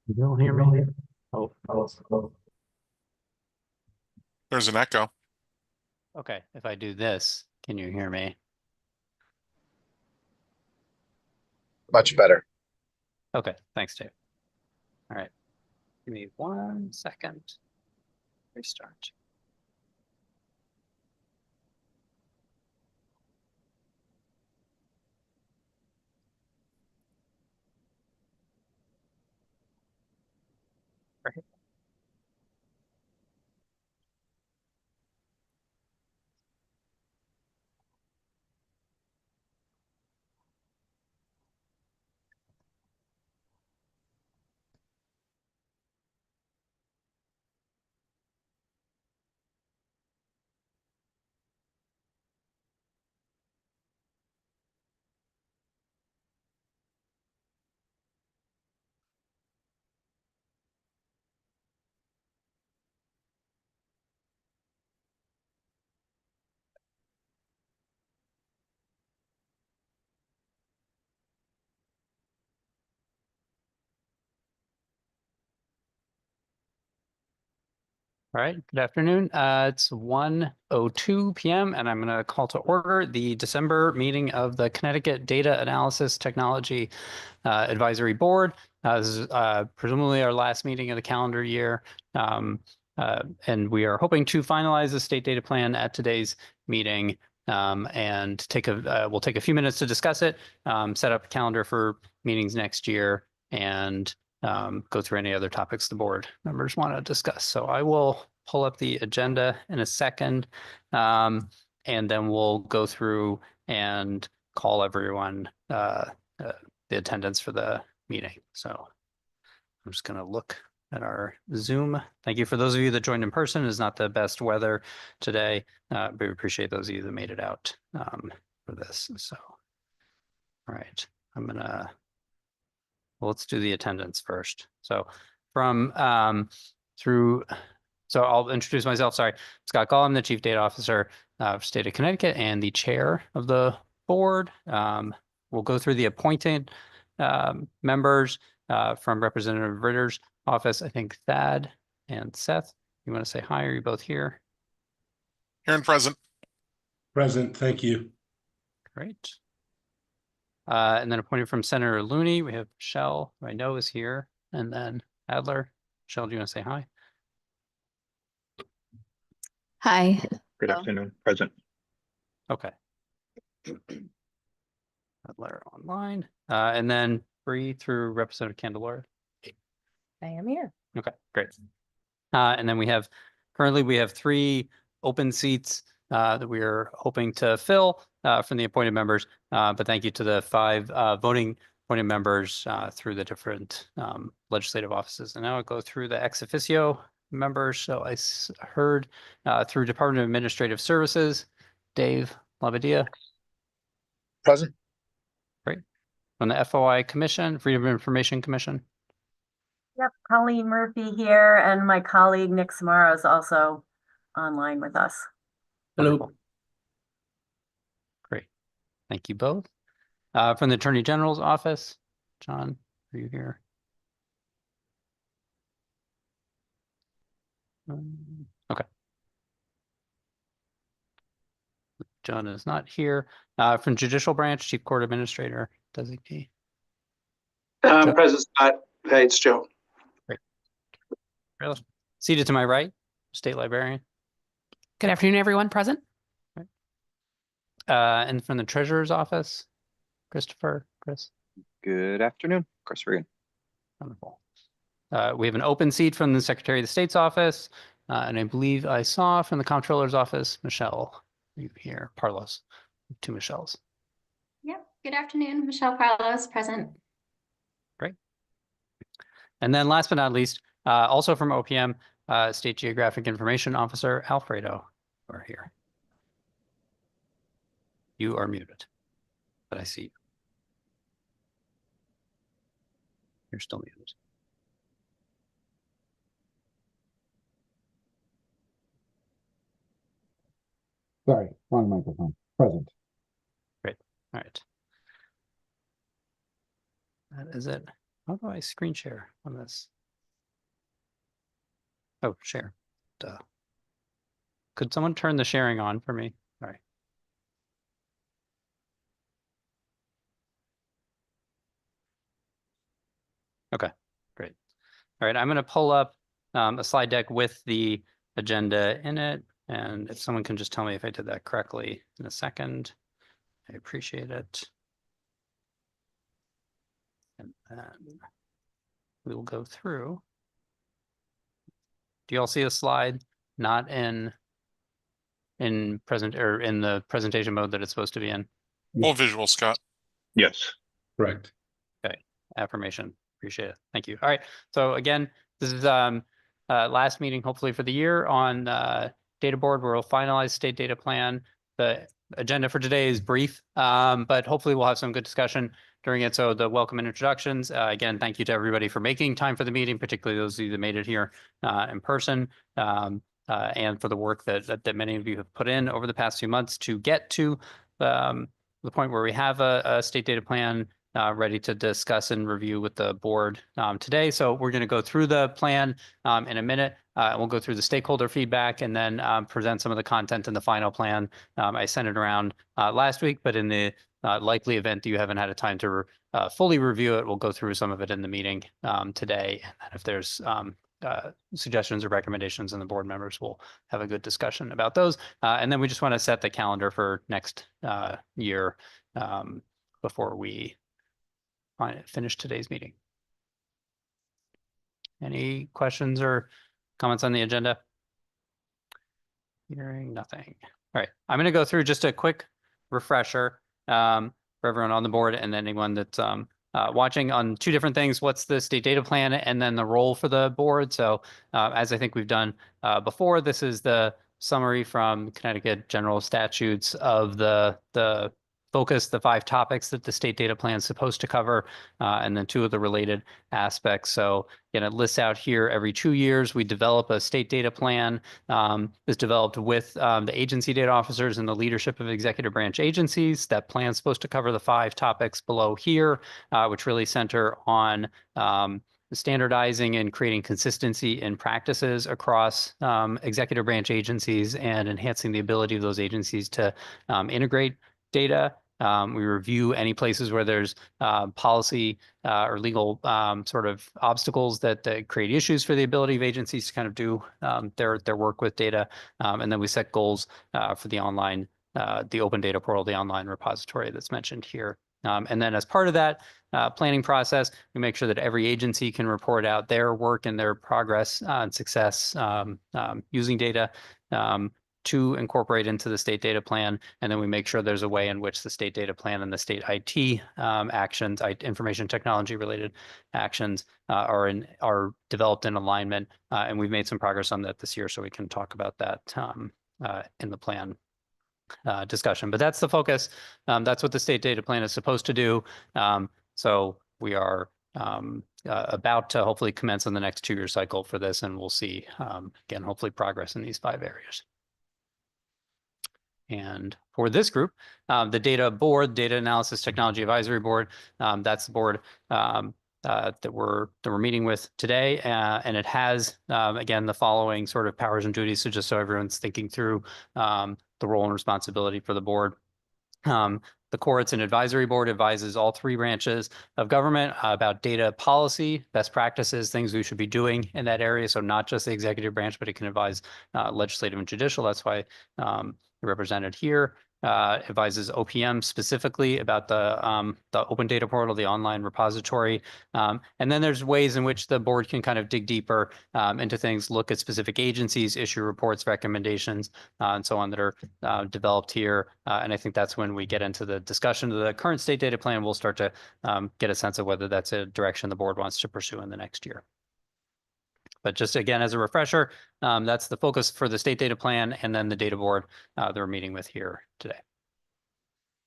You don't hear me? Oh, There's an echo. okay. If I do this, can you hear me? Much better. Okay, thanks, Dave. All right. Give me 1 second. Restart. Right. All right, good afternoon. It's 1:02 p.m. and I'm going to call to order the December meeting of the Connecticut Data Analysis Technology Advisory Board. This is presumably our last meeting of the calendar year. And we are hoping to finalize the state data plan at today's meeting and we'll take a few minutes to discuss it, set up a calendar for meetings next year, and go through any other topics the board members want to discuss. So I will pull up the agenda in a second, and then we'll go through and call everyone the attendance for the meeting. So I'm just going to look at our Zoom. Thank you for those of you that joined in person. It's not the best weather today, but we appreciate those of you that made it out for this. So, all right, I'm gonna. Well, let's do the attendance first. So from so I'll introduce myself. Sorry, Scott Gall. I'm the Chief Data Officer of State of Connecticut and the chair of the board. We'll go through the appointed members from Representative Ritter's office. I think Thad and Seth, you want to say hi? Are you both here? Here and present. Present, thank you. Great. And then appointed from Senator Looney, we have Michelle, who I know is here, and then Adler. Michelle, do you want to say hi? Hi. Good afternoon, present. Okay. Adler online. And then Bree through Representative Candelora. I am here. Okay, great. And then currently we have 3 open seats that we are hoping to fill from the appointed members. But thank you to the 5 voting appointed members through the different legislative offices. And now I'll go through the ex officio members. So I heard through Department of Administrative Services, Dave Lavadia. Present. Great. From the FOI Commission, Freedom of Information Commission. Yep, Colleen Murphy here, and my colleague Nick Samara is also online with us. Hello. Wonderful. Great. Thank you both. From the Attorney General's office, John, are you here? Okay. John is not here. From Judicial Branch, Chief Court Administrator, designee. President Scott. Hey, it's Joe. Great. Seated to my right, State Librarian. Good afternoon, everyone present. Right. And from the Treasurer's office, Chris. Good afternoon, Chris Regan. Wonderful. We have an open seat from the Secretary of the State's office, and I believe I saw from the Comptroller's office, Michelle, you here, Parlos, 2 Michelles. Yep. Good afternoon, Michelle Parlos, present. Great. And then last but not least, also from OPM, State Geographic Information Officer Alfredo, are here. You are muted, but I see you. You're still muted. Sorry, wrong microphone. Present. Great. All right. That is it. How do I screen share on this? Oh, share. Duh. Could someone turn the sharing on for me? Sorry. Okay, great. All right, I'm going to pull up a slide deck with the agenda in it. And if someone can just tell me if I did that correctly in a second, I appreciate it. And then we will go through. Do you all see a slide not in present or in the presentation mode that it's supposed to be in? Full visual, Scott. Yes. Correct. Okay, affirmation. Appreciate it. Thank you. All right. So again, this is last meeting hopefully for the year on data board where we'll finalize state data plan. The agenda for today is brief, but hopefully we'll have some good discussion during it. So the welcome and introductions. Again, thank you to everybody for making time for the meeting, particularly those of you that made it here in person. And for the work that many of you have put in over the past few months to get to the point where we have a state data plan ready to discuss and review with the board today. So we're going to go through the plan in a minute. We'll go through the stakeholder feedback and then present some of the content in the final plan. I sent it around last week, but in the likely event that you haven't had a time to fully review it, we'll go through some of it in the meeting today. And if there's suggestions or recommendations, and the board members will have a good discussion about those. And then we just want to set the calendar for next year before we finish today's meeting. Any questions or comments on the agenda? Hearing nothing. All right, I'm going to go through just a quick refresher for everyone on the board and anyone that's watching on two different things. What's the state data plan and then the role for the board? So as I think we've done before, this is the summary from Connecticut general statutes of the focus, the 5 topics that the state data plan is supposed to cover, and then 2 of the related aspects. So again, it lists out here every 2 years, we develop a state data plan. Is developed with the agency data officers and the leadership of executive branch agencies. That plan is supposed to cover the 5 topics below here, which really center on standardizing and creating consistency in practices across executive branch agencies and enhancing the ability of those agencies to integrate data. We review any places where there's policy or legal sort of obstacles that create issues for the ability of agencies to kind of do their work with data. And then we set goals for the online, the open data portal, the online repository that's mentioned here. And then as part of that planning process, we make sure that every agency can report out their work and their progress and success using data to incorporate into the state data plan. And then we make sure there's a way in which the state data plan and the state IT actions, information technology related actions are developed in alignment. And we've made some progress on that this year, so we can talk about that in the plan discussion. But that's the focus. That's what the state data plan is supposed to do. So we are about to hopefully commence on the next 2-year cycle for this, and we'll see, again, hopefully progress in these 5 areas. And for this group, the data board, data analysis technology advisory board, that's the board that we're meeting with today. And it has, again, the following sort of powers and duties. So just so everyone's thinking through the role and responsibility for the board. The core, it's an advisory board, advises all 3 branches of government about data policy, best practices, things we should be doing in that area. So not just the executive branch, but it can advise legislative and judicial. That's why represented here. Advises OPM specifically about the open data portal, the online repository. And then there's ways in which the board can kind of dig deeper into things, look at specific agencies, issue reports, recommendations, and so on that are developed here. And I think that's when we get into the discussion of the current state data plan, we'll start to get a sense of whether that's a direction the board wants to pursue in the next year. But just again, as a refresher, that's the focus for the state data plan and then the data board that we're meeting with here today.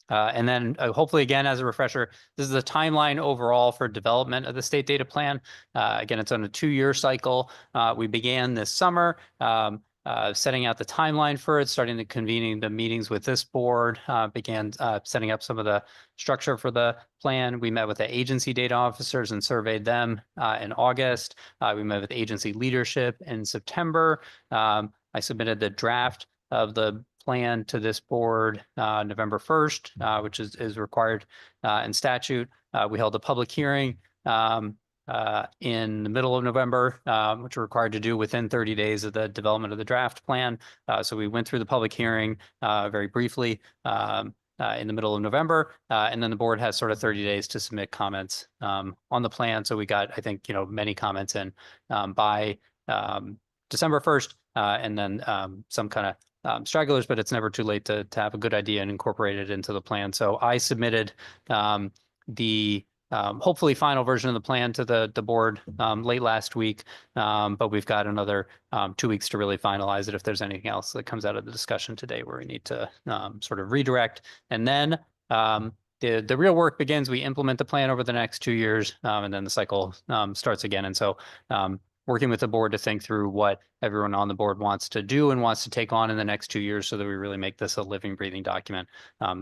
And then hopefully, again, as a refresher, this is a timeline overall for development of the state data plan. Again, it's on a 2-year cycle. We began this summer setting out the timeline for it, starting to convening the meetings with this board, began setting up some of the structure for the plan. We met with the agency data officers and surveyed them in August. We met with agency leadership in September. I submitted the draft of the plan to this board November 1st, which is required in statute. We held a public hearing in the middle of November, which we're required to do within 30 days of the development of the draft plan. So we went through the public hearing very briefly in the middle of November, and then the board has sort of 30 days to submit comments on the plan. So we got, I think, many comments in by December 1st, and then some kind of stragglers, but it's never too late to have a good idea and incorporate it into the plan. So I submitted the hopefully final version of the plan to the board late last week, but we've got another 2 weeks to really finalize it if there's anything else that comes out of the discussion today where we need to sort of redirect. And then the real work begins. We implement the plan over the next 2 years, and then the cycle starts again. And so working with the board to think through what everyone on the board wants to do and wants to take on in the next 2 years so that we really make this a living, breathing document.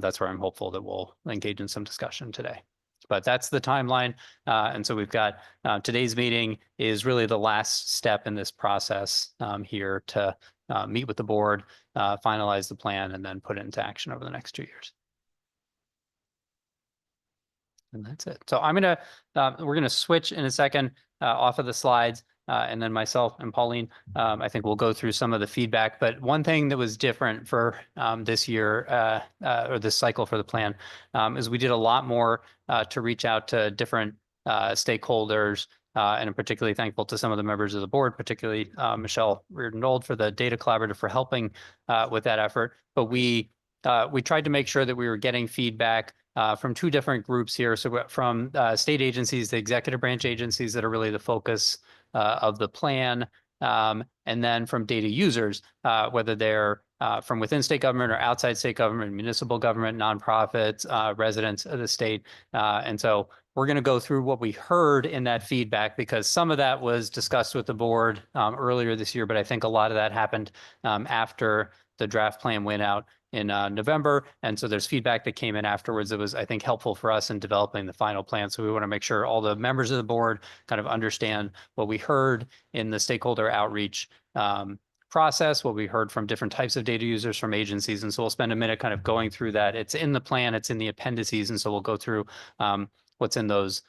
That's where I'm hopeful that we'll engage in some discussion today. But that's the timeline. And so we've got today's meeting is really the last step in this process here to meet with the board, finalize the plan, and then put it into action over the next 2 years. And that's it. So we're gonna switch in a second off of the slides. And then myself and Pauline, I think we'll go through some of the feedback. But one thing that was different for this year or this cycle for the plan is we did a lot more to reach out to different stakeholders. And I'm particularly thankful to some of the members of the board, particularly Michelle Reardon-Old for the data collaborative for helping with that effort. But we tried to make sure that we were getting feedback from two different groups here. So from state agencies, the executive branch agencies that are really the focus of the plan, and then from data users, whether they're from within state government or outside state government, municipal government, nonprofits, residents of the state. And so we're going to go through what we heard in that feedback, because some of that was discussed with the board earlier this year, but I think a lot of that happened after the draft plan went out in November. And so there's feedback that came in afterwards that was, I think, helpful for us in developing the final plan. So we want to make sure all the members of the board kind of understand what we heard in the stakeholder outreach process, what we heard from different types of data users from agencies. And so we'll spend a minute kind of going through that. It's in the plan, it's in the appendices. And so we'll go through what's in those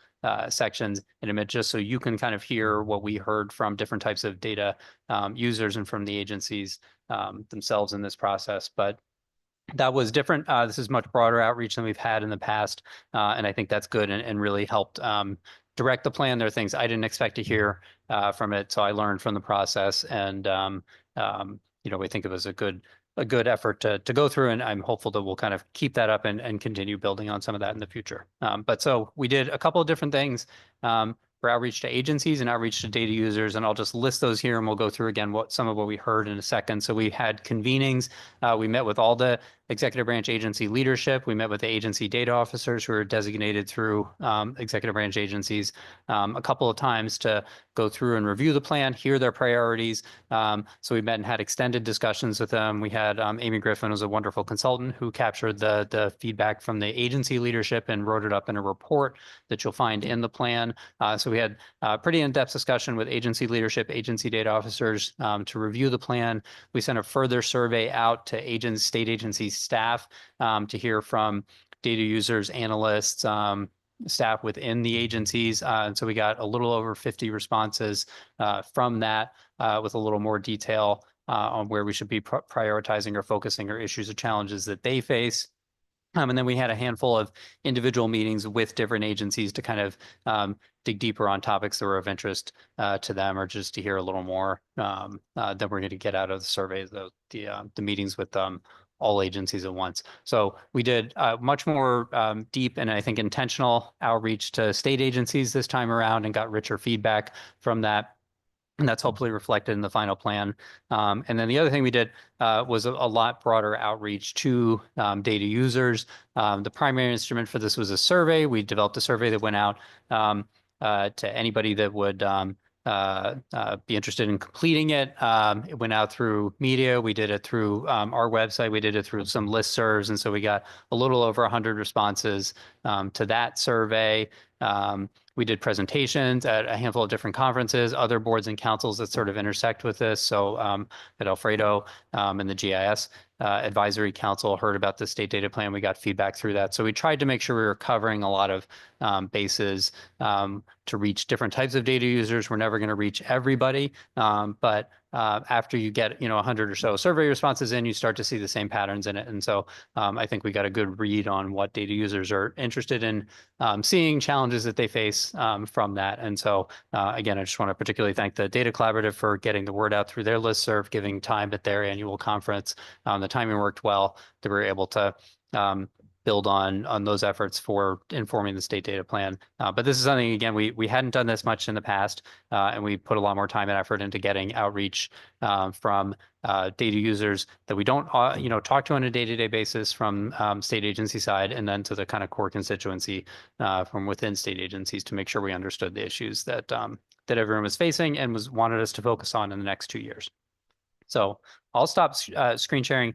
sections in a minute, just so you can kind of hear what we heard from different types of data users and from the agencies themselves in this process. But that was different. This is much broader outreach than we've had in the past. And I think that's good and really helped direct the plan. There are things I didn't expect to hear from it. So I learned from the process, and we think it was a good effort to go through, and I'm hopeful that we'll kind of keep that up and continue building on some of that in the future. But so we did a couple of different things for outreach to agencies and outreach to data users, and I'll just list those here and we'll go through again some of what we heard in a second. So we had convenings. We met with all the executive branch agency leadership. We met with the agency data officers who are designated through executive branch agencies a couple of times to go through and review the plan, hear their priorities. So we met and had extended discussions with them. We had Amy Griffin, was a wonderful consultant who captured the feedback from the agency leadership and wrote it up in a report that you'll find in the plan. So we had a pretty in-depth discussion with agency leadership, agency data officers to review the plan. We sent a further survey out to state agency staff to hear from data users, analysts, staff within the agencies. And so we got a little over 50 responses from that with a little more detail on where we should be prioritizing or focusing or issues or challenges that they face. And then we had a handful of individual meetings with different agencies to kind of dig deeper on topics that were of interest to them, or just to hear a little more than we're going to get out of the surveys, the meetings with all agencies at once. So we did much more deep and I think intentional outreach to state agencies this time around and got richer feedback from that. And that's hopefully reflected in the final plan. And then the other thing we did was a lot broader outreach to data users. The primary instrument for this was a survey. We developed a survey that went out to anybody that would be interested in completing it. It went out through media. We did it through our website. We did it through some listservs. And so we got a little over 100 responses to that survey. We did presentations at a handful of different conferences, other boards and councils that sort of intersect with this. So at Alfredo and the GIS Advisory Council heard about the state data plan. We got feedback through that. So we tried to make sure we were covering a lot of bases to reach different types of data users. We're never going to reach everybody, but after you get 100 or so survey responses in, you start to see the same patterns in it. And so I think we got a good read on what data users are interested in seeing, challenges that they face from that. And so again, I just want to particularly thank the Data Collaborative for getting the word out through their listserv, giving time at their annual conference. The timing worked well, that we were able to build on those efforts for informing the state data plan. But this is something, again, we hadn't done this much in the past, and we put a lot more time and effort into getting outreach from data users that we don't talk to on a day-to-day basis from state agency side, and then to the kind of core constituency from within state agencies to make sure we understood the issues that that everyone was facing and wanted us to focus on in the next 2 years. So I'll stop screen sharing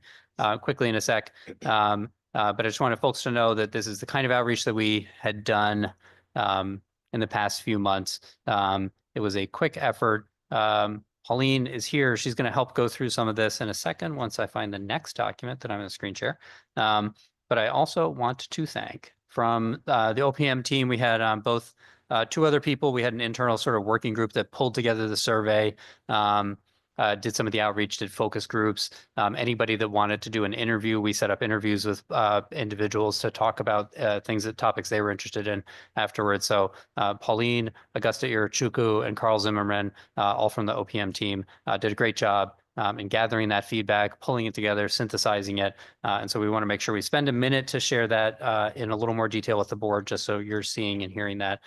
quickly in a sec. But I just wanted folks to know that this is the kind of outreach that we had done in the past few months. It was a quick effort. Pauline is here. She's going to help go through some of this in a second once I find the next document that I'm going to screen share. But I also want to thank from the OPM team. We had both two other people. We had an internal sort of working group that pulled together the survey. Did some of the outreach, did focus groups. Anybody that wanted to do an interview, we set up interviews with individuals to talk about topics they were interested in afterwards. So Pauline, Augusta Irachuku, and Carl Zimmerman, all from the OPM team, did a great job in gathering that feedback, pulling it together, synthesizing it. And so we want to make sure we spend a minute to share that in a little more detail with the board, just so you're seeing and hearing that.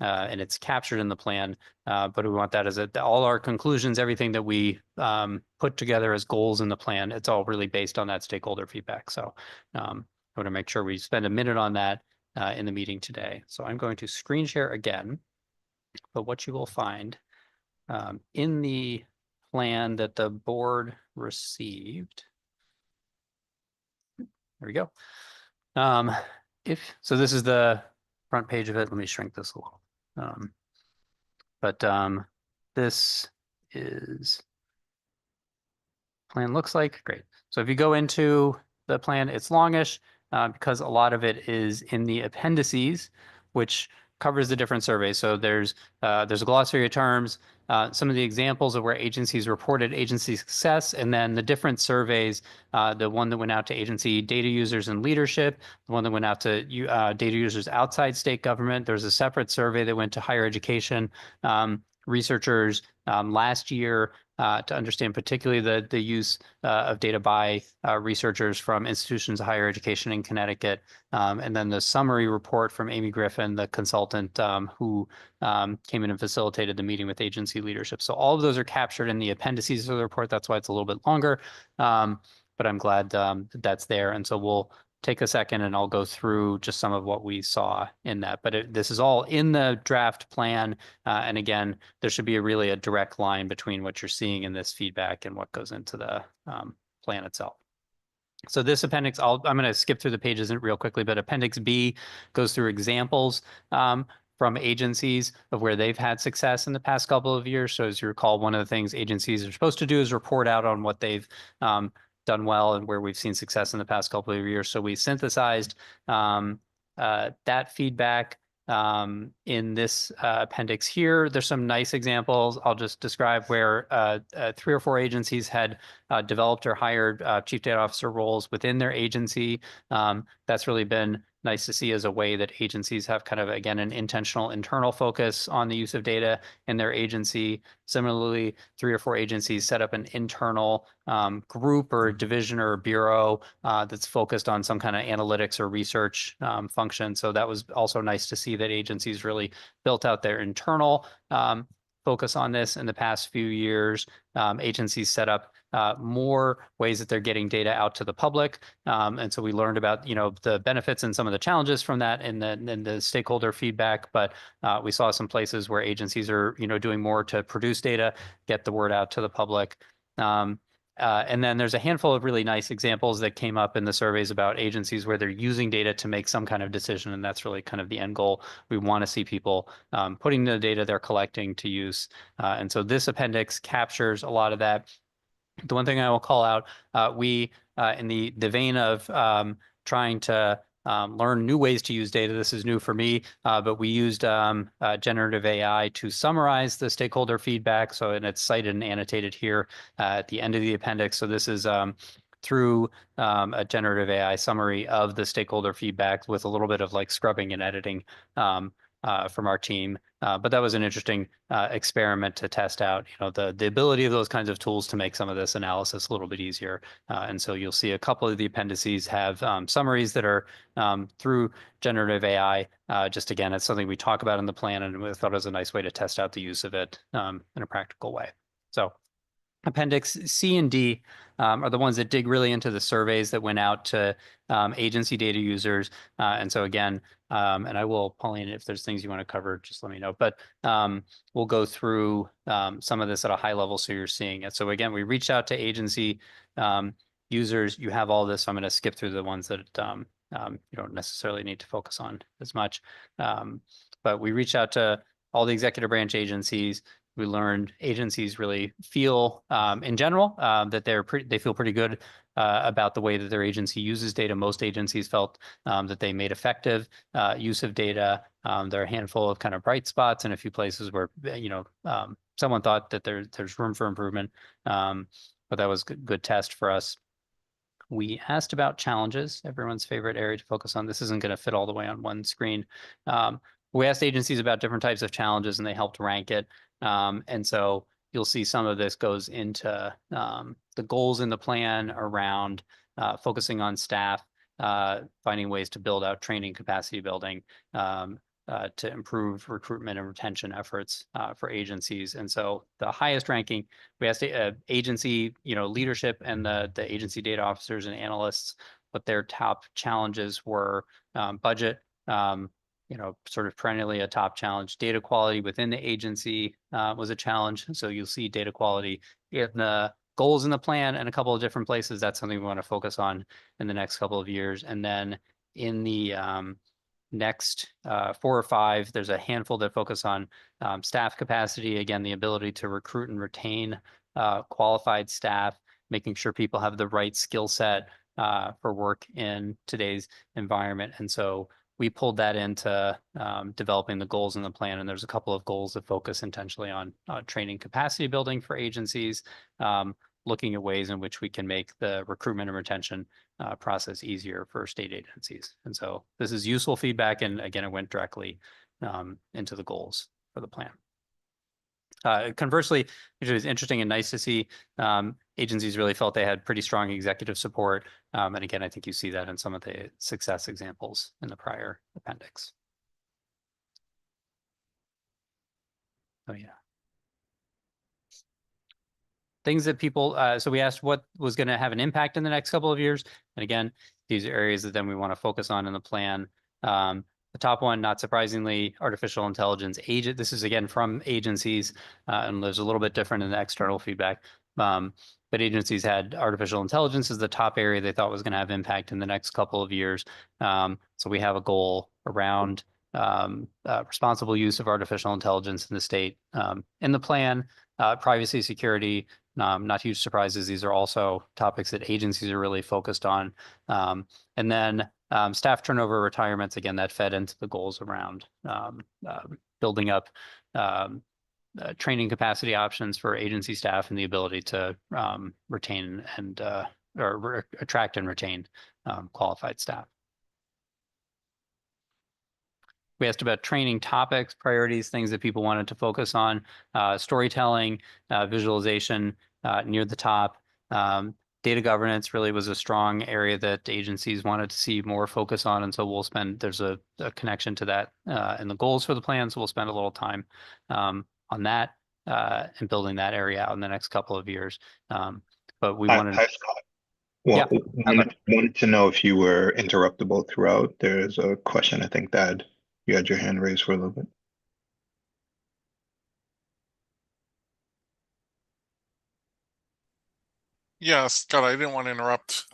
And it's captured in the plan, but we want that as all our conclusions, everything that we put together as goals in the plan, it's all really based on that stakeholder feedback. So I want to make sure we spend a minute on that in the meeting today. So I'm going to screen share again, but what you will find in the plan that the board received, there we go. So this is the front page of it. Let me shrink this a little. This is plan looks like. Great. So if you go into the plan, it's longish because a lot of it is in the appendices, which covers the different surveys. So there's a glossary of terms, some of the examples of where agencies reported agency success, and then the different surveys, the one that went out to agency data users and leadership, the one that went out to data users outside state government. There's a separate survey that went to higher education researchers last year to understand particularly the use of data by researchers from institutions of higher education in Connecticut. And then the summary report from Amy Griffin, the consultant who came in and facilitated the meeting with agency leadership. So all of those are captured in the appendices of the report. That's why it's a little bit longer, but I'm glad that's there. And so we'll take a second and I'll go through just some of what we saw in that. But this is all in the draft plan. And again, there should be really a direct line between what you're seeing in this feedback and what goes into the plan itself. So this appendix, I'm going to skip through the pages real quickly, but Appendix B goes through examples from agencies of where they've had success in the past couple of years. So as you recall, one of the things agencies are supposed to do is report out on what they've done well and where we've seen success in the past couple of years. So we synthesized that feedback in this appendix here. There's some nice examples. I'll just describe where 3 or 4 agencies had developed or hired chief data officer roles within their agency. That's really been nice to see as a way that agencies have kind of, again, an intentional internal focus on the use of data in their agency. Similarly, 3 or 4 agencies set up an internal group or division or bureau that's focused on some kind of analytics or research function. So that was also nice to see that agencies really built out their internal focus on this in the past few years. Agencies set up more ways that they're getting data out to the public. And so we learned about, the benefits and some of the challenges from that in the stakeholder feedback. But we saw some places where agencies are, doing more to produce data, get the word out to the public. And then there's a handful of really nice examples that came up in the surveys about agencies where they're using data to make some kind of decision. And that's really kind of the end goal. We want to see people putting the data they're collecting to use. And so this appendix captures a lot of that. The one thing I will call out, we, in the vein of trying to learn new ways to use data. This is new for me, but we used generative AI to summarize the stakeholder feedback. So, and it's cited and annotated here at the end of the appendix. So this is through a generative AI summary of the stakeholder feedback with a little bit of like scrubbing and editing from our team. But that was an interesting experiment to test out, the ability of those kinds of tools to make some of this analysis a little bit easier. And so you'll see a couple of the appendices have summaries that are through generative AI. Just again, it's something we talk about in the plan, and we thought it was a nice way to test out the use of it in a practical way. So Appendix C and D are the ones that dig really into the surveys that went out to agency data users. And so again, and I will, Pauline, if there's things you want to cover, just let me know. But we'll go through some of this at a high level so you're seeing it. So again, we reached out to agency users. You have all this. So I'm going to skip through the ones that you don't necessarily need to focus on as much. But we reached out to all the executive branch agencies. We learned agencies really feel, in general, that they feel pretty good about the way that their agency uses data. Most agencies felt that they made effective use of data. There are a handful of kind of bright spots and a few places where someone thought that there's room for improvement. But that was good test for us. We asked about challenges, everyone's favorite area to focus on. This isn't going to fit all the way on one screen. We asked agencies about different types of challenges, and they helped rank it. And so you'll see some of this goes into the goals in the plan around focusing on staff, finding ways to build out training, capacity building, to improve recruitment and retention efforts for agencies. And so the highest ranking, we asked agency, leadership and the agency data officers and analysts what their top challenges were. Budget, sort of perennially a top challenge. Data quality within the agency was a challenge. So you'll see data quality in the goals in the plan and a couple of different places. That's something we want to focus on in the next couple of years. And then in the next 4 or 5, there's a handful that focus on staff capacity. Again, the ability to recruit and retain qualified staff, making sure people have the right skill set for work in today's environment. And so we pulled that into developing the goals in the plan. And there's a couple of goals that focus intentionally on training capacity building for agencies, looking at ways in which we can make the recruitment and retention process easier for state agencies. And so this is useful feedback. And again, it went directly into the goals for the plan. Conversely, which was interesting and nice to see, agencies really felt they had pretty strong executive support. And again, I think you see that in some of the success examples in the prior appendix. Oh, yeah. Things that people, so we asked what was going to have an impact in the next couple of years. And again, these are areas that then we want to focus on in the plan. The top one, not surprisingly, artificial intelligence agent. This is again from agencies, and there's a little bit different in the external feedback. But agencies had artificial intelligence as the top area they thought was going to have impact in the next couple of years. So we have a goal around responsible use of artificial intelligence in the state. In the plan, privacy, security, not huge surprises. These are also topics that agencies are really focused on. And then staff turnover, retirements, again, that fed into the goals around building up training capacity options for agency staff and the ability to retain and or attract and retain qualified staff. We asked about training topics, priorities, things that people wanted to focus on, storytelling, visualization near the top. Data governance really was a strong area that agencies wanted to see more focus on. And so we'll spend, there's a connection to that in the goals for the plan. So we'll spend a little time on that. and building that area out in the next couple of years. But we Hi, wanted, hi, Scott. Well, wanted to know if you were interruptible throughout. There's a question, I think, that you had your hand raised for a little bit. Yeah, Scott, I didn't want to interrupt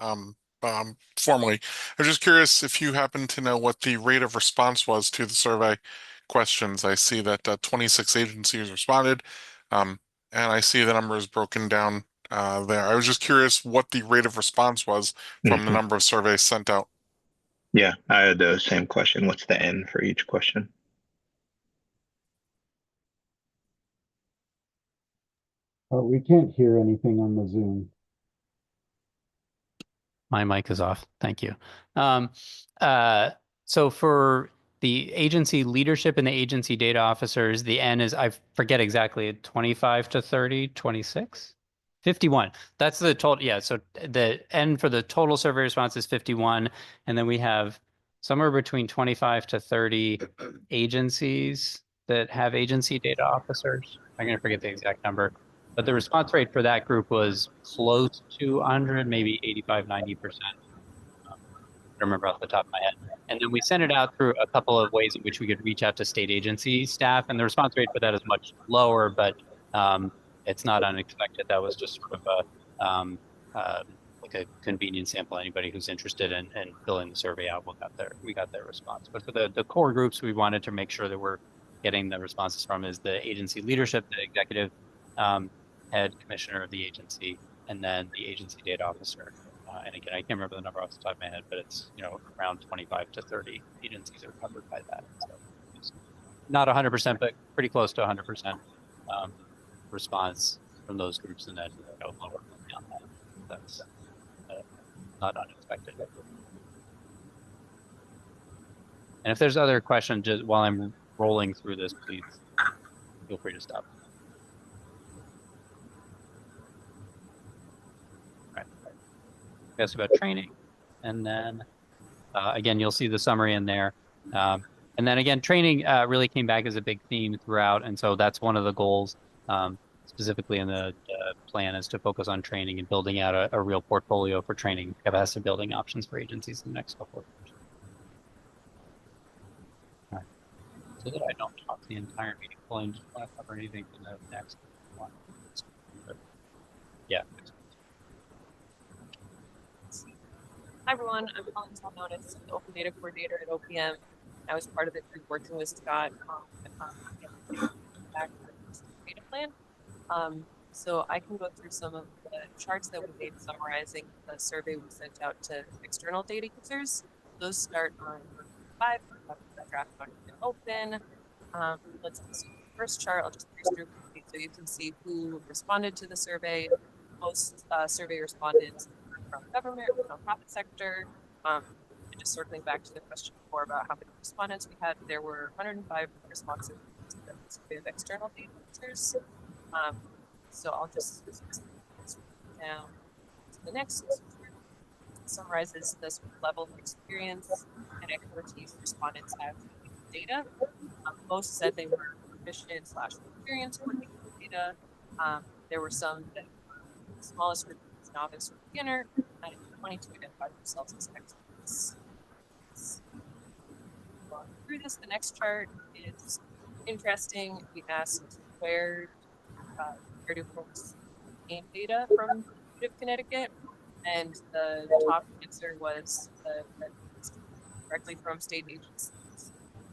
formally. I was just curious if you happen to know what the rate of response was to the survey questions. I see that 26 agencies responded, and I see the numbers broken down there. I was just curious what the rate of response was from the number of surveys sent out. Yeah, I had the same question. What's the N for each question? We can't hear anything on the Zoom. my mic is off. Thank you. So for the agency leadership and the agency data officers, the N is, I forget exactly, 25 to 30, 26? 51. That's the total. Yeah. So the N for the total survey response is 51. And then we have somewhere between 25 to 30 agencies that have agency data officers. I'm going to forget the exact number. But the response rate for that group was close to 100, maybe 85, 90%. I don't remember off the top of my head. And then we sent it out through a couple of ways in which we could reach out to state agency staff. And the response rate for that is much lower, but it's not unexpected. That was just sort of like a convenient sample. Anybody who's interested in filling the survey out, we got their response. But for the core groups, we wanted to make sure that we're getting the responses from is the agency leadership, the executive head commissioner of the agency, and then the agency data officer. And again, I can't remember the number off the top of my head, but it's around 25 to 30 agencies are covered by that. So it's not 100%, but pretty close to 100% response from those groups, and then lower beyond that. That's not unexpected. And if there's other questions, just while I'm rolling through this, please feel free to stop. Asked about training, and then again you'll see the summary in there, and then again training really came back as a big theme throughout, and so that's one of the goals specifically in the plan is to focus on training and building out a real portfolio for training capacity building options for agencies in the next couple of years. All right. So that I don't talk the entire meeting, I just want to cover anything from the next one. Yeah. Hi everyone, I'm Colin Salmonis, the Open Data Coordinator at OPM. I was part of the group working with Scott back data plan. So I can go through some of the charts that we made summarizing the survey we sent out to external data users. Those start on 5. That draft document open. Let's see the first chart. I'll just breeze through so you can see who responded to the survey. Most survey respondents from government, nonprofit sector. Just circling back to the question before about how many respondents we had, there were 105 responses to the survey of external data users. So I'll just down to the next. Summarizes this level of experience and expertise respondents have with data. Most said they were proficient / experienced working with data. There were some that the smallest group was novice or beginner, and 22 identified themselves as experts. Through this, the next chart is interesting. We asked where do folks gain data from Connecticut, and the top answer was directly from state agencies,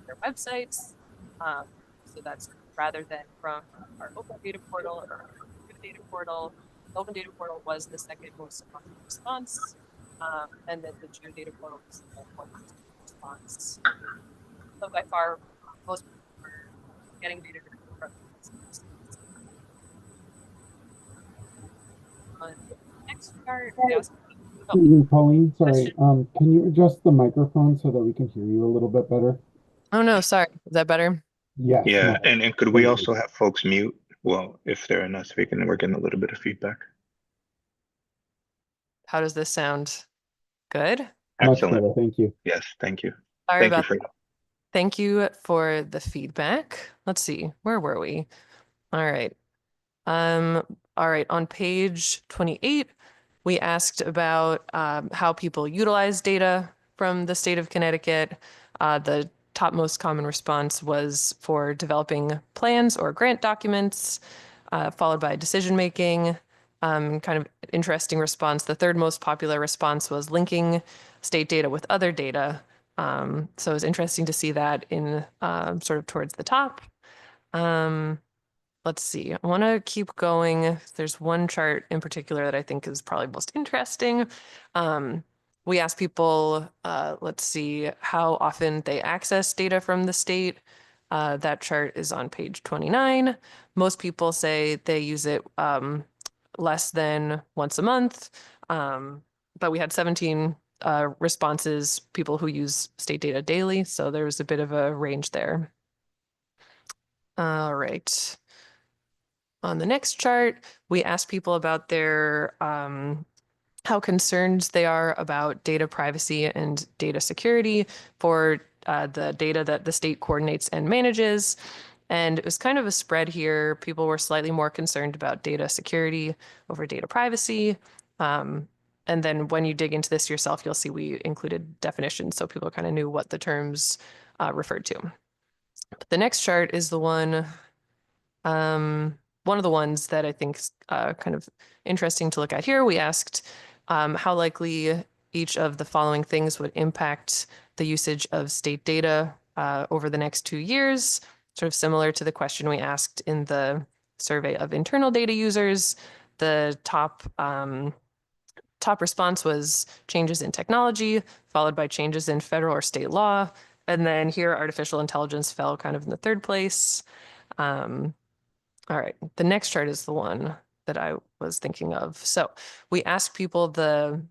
their websites. So that's rather than from our open data portal or our data portal. The open data portal was the second most common response, and then the geodata portal was the fourth response. So by far, most people were getting data from on the next chart. Colleen, sorry. Can you adjust the microphone so that we can hear you a little bit better? Oh no, sorry. Is that better? Yes. Yeah, no. and could we also have folks mute? Well, if they're not speaking, we're getting a little bit of feedback. How does this sound? Good? Much Excellent. better, thank you. Yes, thank you. Sorry Thank you about for that. Thank you for the feedback. Let's see, where were we? All right. All right, on page 28, we asked about how people utilize data from the state of Connecticut. The top most common response was for developing plans or grant documents, followed by decision making. Kind of interesting response. The third most popular response was linking state data with other data. So it was interesting to see that in sort of towards the top. Let's see, I want to keep going. There's one chart in particular that I think is probably most interesting. We asked people, let's see, how often they access data from the state. That chart is on page 29. Most people say they use it less than once a month, but we had 17 responses, people who use state data daily, so there's a bit of a range there. All right. On the next chart, we asked people about their how concerned they are about data privacy and data security for the data that the state coordinates and manages. And it was kind of a spread here. People were slightly more concerned about data security over data privacy. And then when you dig into this yourself, you'll see we included definitions so people kind of knew what the terms referred to. But the next chart is the one of the ones that I think is kind of interesting to look at here. We asked how likely each of the following things would impact the usage of state data over the next 2 years, sort of similar to the question we asked in the survey of internal data users. The top response was changes in technology, followed by changes in federal or state law. And then here, artificial intelligence fell kind of in the third place. All right, the next chart is the one that I was thinking of. So we asked people the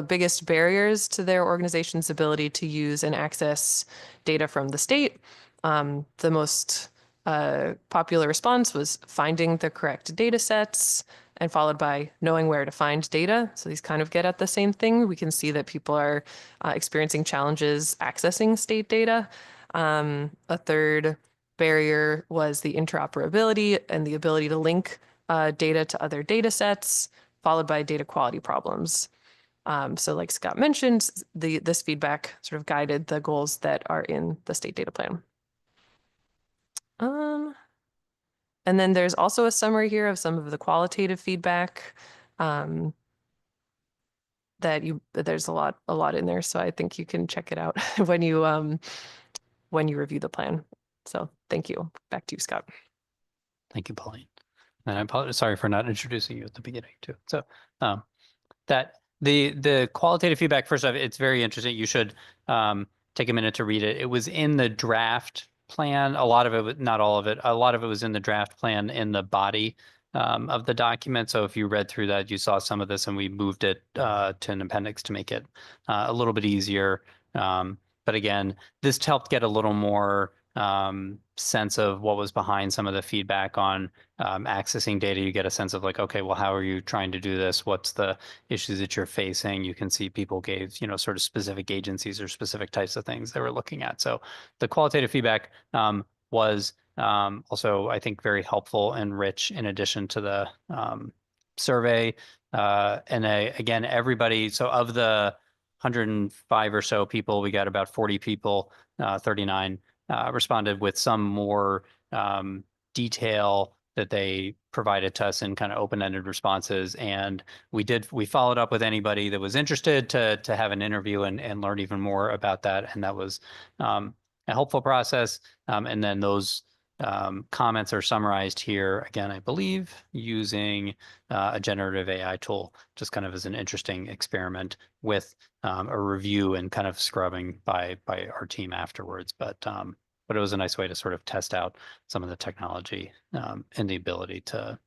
biggest barriers to their organization's ability to use and access data from the state. The most popular response was finding the correct data sets, and followed by knowing where to find data. So these kind of get at the same thing. We can see that people are experiencing challenges accessing state data. A third barrier was the interoperability and the ability to link data to other data sets, followed by data quality problems. So like Scott mentioned, this feedback sort of guided the goals that are in the state data plan. And then there's also a summary here of some of the qualitative feedback there's a lot in there. So I think you can check it out when you review the plan. So thank you. Back to you, Scott. Thank you, Pauline. And I apologize, sorry for not introducing you at the beginning too. So that the qualitative feedback, first off, it's very interesting. You should take a minute to read it. It was in the draft plan. A lot of it, not all of it, a lot of it was in the draft plan in the body of the document. So if you read through that, you saw some of this, and we moved it to an appendix to make it a little bit easier. But again, this helped get a little more sense of what was behind some of the feedback on accessing data. You get a sense of like, okay, well, how are you trying to do this? What's the issues that you're facing? You can see people gave, sort of specific agencies or specific types of things they were looking at. So the qualitative feedback was also, I think, very helpful and rich in addition to the survey. Again, everybody, so of the 105 or so people, we got about 40 people, 39 responded with some more detail that they provided to us in kind of open-ended responses. And we followed up with anybody that was interested to have an interview and learn even more about that. And that was a helpful process. And then those comments are summarized here, again, I believe, using a generative AI tool, just kind of as an interesting experiment with a review and kind of scrubbing by our team afterwards. But it was a nice way to sort of test out some of the technology and the ability to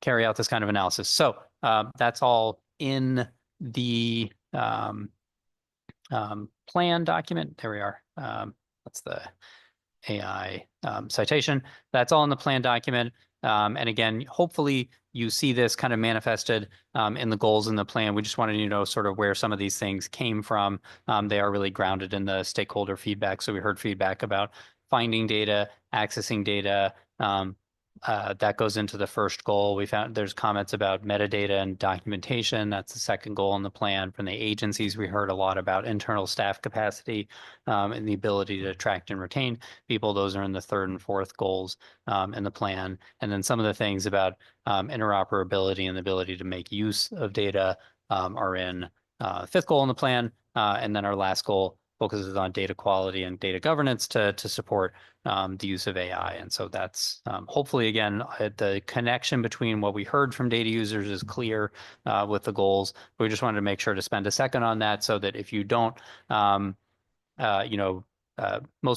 carry out this kind of analysis. So that's all in the plan document. There we are. That's the AI citation. That's all in the plan document. And again, hopefully you see this kind of manifested in the goals in the plan. We just wanted you to know sort of where some of these things came from. They are really grounded in the stakeholder feedback. So we heard feedback about finding data, accessing data, That goes into the first goal. We found there's comments about metadata and documentation. That's the second goal in the plan. From the agencies, we heard a lot about internal staff capacity and the ability to attract and retain people. Those are in the third and fourth goals in the plan. And then some of the things about interoperability and the ability to make use of data are in fifth goal in the plan. And then our last goal focuses on data quality and data governance to support the use of AI. And so that's hopefully, again, the connection between what we heard from data users is clear with the goals. We just wanted to make sure to spend a second on that so that if you don't, most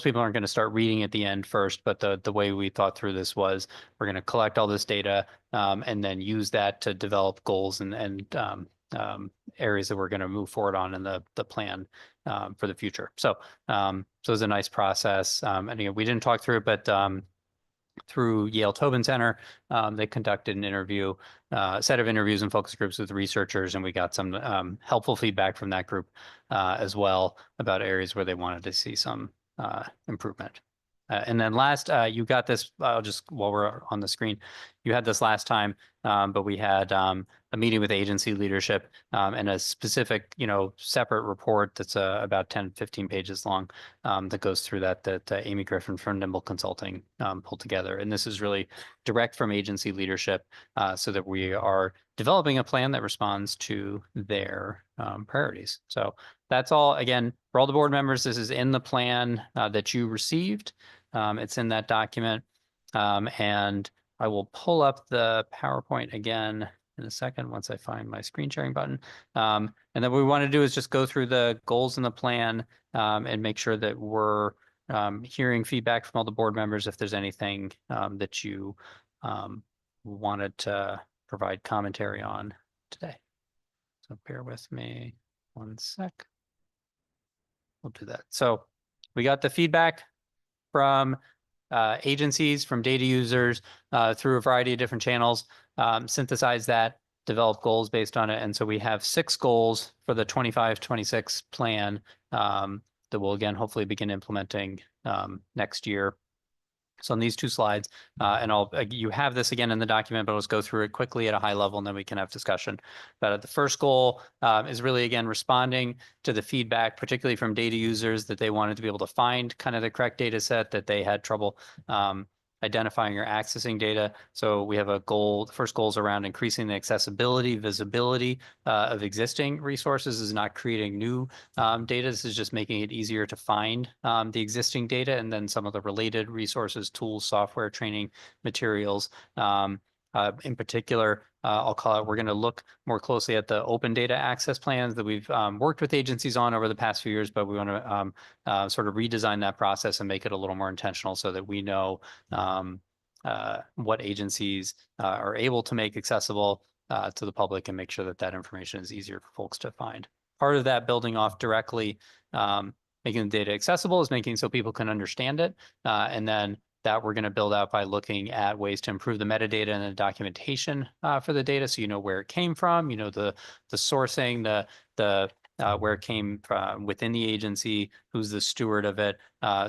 people aren't going to start reading at the end first, but the way we thought through this was we're going to collect all this data and then use that to develop goals and areas that we're going to move forward on in the plan for the future. So it was a nice process. And again, we didn't talk through it, but through Yale Tobin Center, they conducted a set of interviews and focus groups with researchers, and we got some helpful feedback from that group as well about areas where they wanted to see some improvement. And then last, you got this, while we're on the screen, you had this last time, but we had a meeting with agency leadership and a specific, separate report that's about 10, 15 pages long that goes through that Amy Griffin from Nimble Consulting pulled together. And this is really direct from agency leadership so that we are developing a plan that responds to their priorities. So that's all. Again, for all the board members, this is in the plan that you received. It's in that document. And I will pull up the PowerPoint again in a second once I find my screen sharing button. And then what we want to do is just go through the goals in the plan and make sure that we're hearing feedback from all the board members if there's anything that you wanted to provide commentary on today. So bear with me one sec. We'll do that. So we got the feedback from agencies, from data users through a variety of different channels, synthesize that, develop goals based on it. And so we have 6 goals for the 25-26 plan that we'll again hopefully begin implementing next year. So on these 2 slides, and you have this again in the document, but let's go through it quickly at a high level and then we can have discussion about it. The first goal is really, again, responding to the feedback, particularly from data users, that they wanted to be able to find kind of the correct data set, that they had trouble identifying or accessing data. So we have a goal. The first goal is around increasing the accessibility, visibility of existing resources. This is not creating new data. This is just making it easier to find the existing data and then some of the related resources, tools, software, training materials. In particular, I'll call it, we're going to look more closely at the open data access plans that we've worked with agencies on over the past few years, but we want to sort of redesign that process and make it a little more intentional so that we know what agencies are able to make accessible to the public and make sure that that information is easier for folks to find. Part of that, building off directly, making the data accessible, is making so people can understand it. And then that we're going to build out by looking at ways to improve the metadata and the documentation for the data, so you know where it came from, you know the sourcing, the where it came from within the agency, who's the steward of it.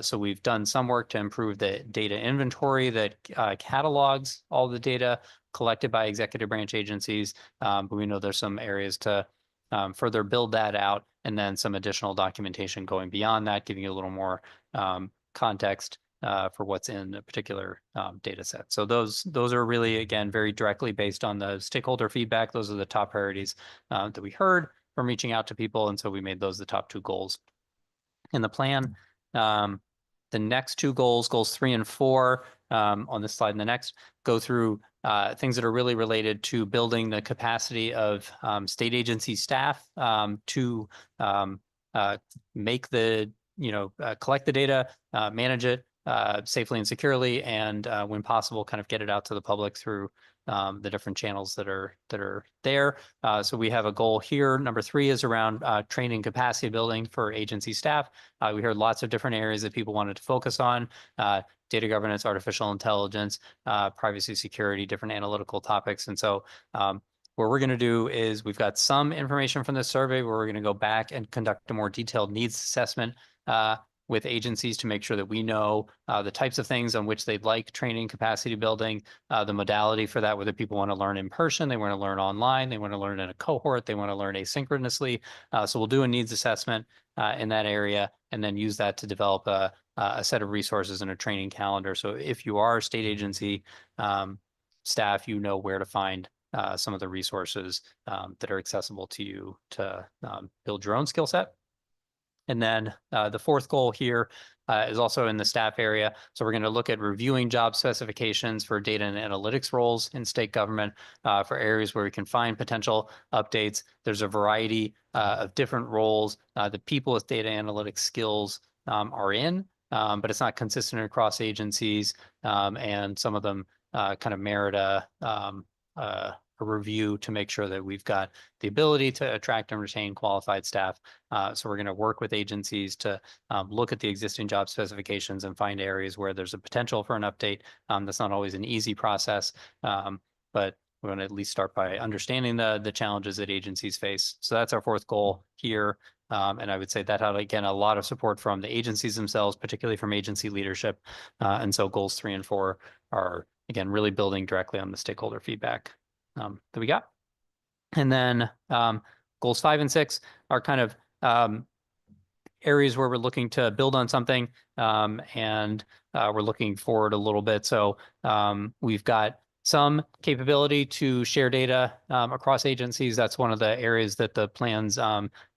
So we've done some work to improve the data inventory that catalogs all the data collected by executive branch agencies, but we know there's some areas to further build that out, and then some additional documentation going beyond that, giving you a little more context for what's in a particular data set. So those are really, again, very directly based on the stakeholder feedback. Those are the top priorities that we heard from reaching out to people. And so we made those the top 2 goals in the plan. The next 2 goals, goals 3 and 4 on this slide and the next, go through things that are really related to building the capacity of state agency staff to make the, collect the data, manage it safely and securely, and when possible, kind of get it out to the public through the different channels that are there. So we have a goal here. Number 3 is around training capacity building for agency staff. We heard lots of different areas that people wanted to focus on: data governance, artificial intelligence, privacy, security, different analytical topics. And so what we're going to do is, we've got some information from this survey where we're going to go back and conduct a more detailed needs assessment with agencies to make sure that we know the types of things on which they'd like training, capacity building, the modality for that, whether people want to learn in person, they want to learn online, they want to learn in a cohort, they want to learn asynchronously. So we'll do a needs assessment in that area and then use that to develop a set of resources and a training calendar. So if you are a state agency staff, you know where to find some of the resources that are accessible to you to build your own skill set. And then the fourth goal here is also in the staff area. So we're going to look at reviewing job specifications for data and analytics roles in state government for areas where we can find potential updates. There's a variety of different roles that people with data analytics skills are in, but it's not consistent across agencies, and some of them kind of merit a review to make sure that we've got the ability to attract and retain qualified staff. So we're going to work with agencies to look at the existing job specifications and find areas where there's a potential for an update. That's not always an easy process, but we want to at least start by understanding the challenges that agencies face. So that's our fourth goal here. And I would say that had, again, a lot of support from the agencies themselves, particularly from agency leadership. And so goals 3 and 4 are, again, really building directly on the stakeholder feedback that we got. And then goals 5 and 6 are kind of areas where we're looking to build on something, and we're looking forward a little bit. So we've got some capability to share data across agencies. That's one of the areas that the plan's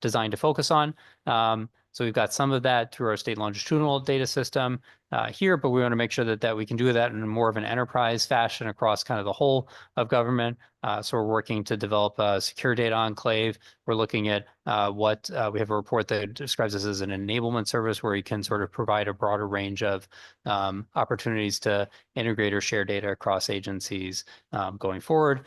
designed to focus on. So we've got some of that through our state longitudinal data system here, but we want to make sure that we can do that in more of an enterprise fashion across kind of the whole of government. So we're working to develop a secure data enclave. We're looking at we have a report that describes this as an enablement service where you can sort of provide a broader range of opportunities to integrate or share data across agencies going forward.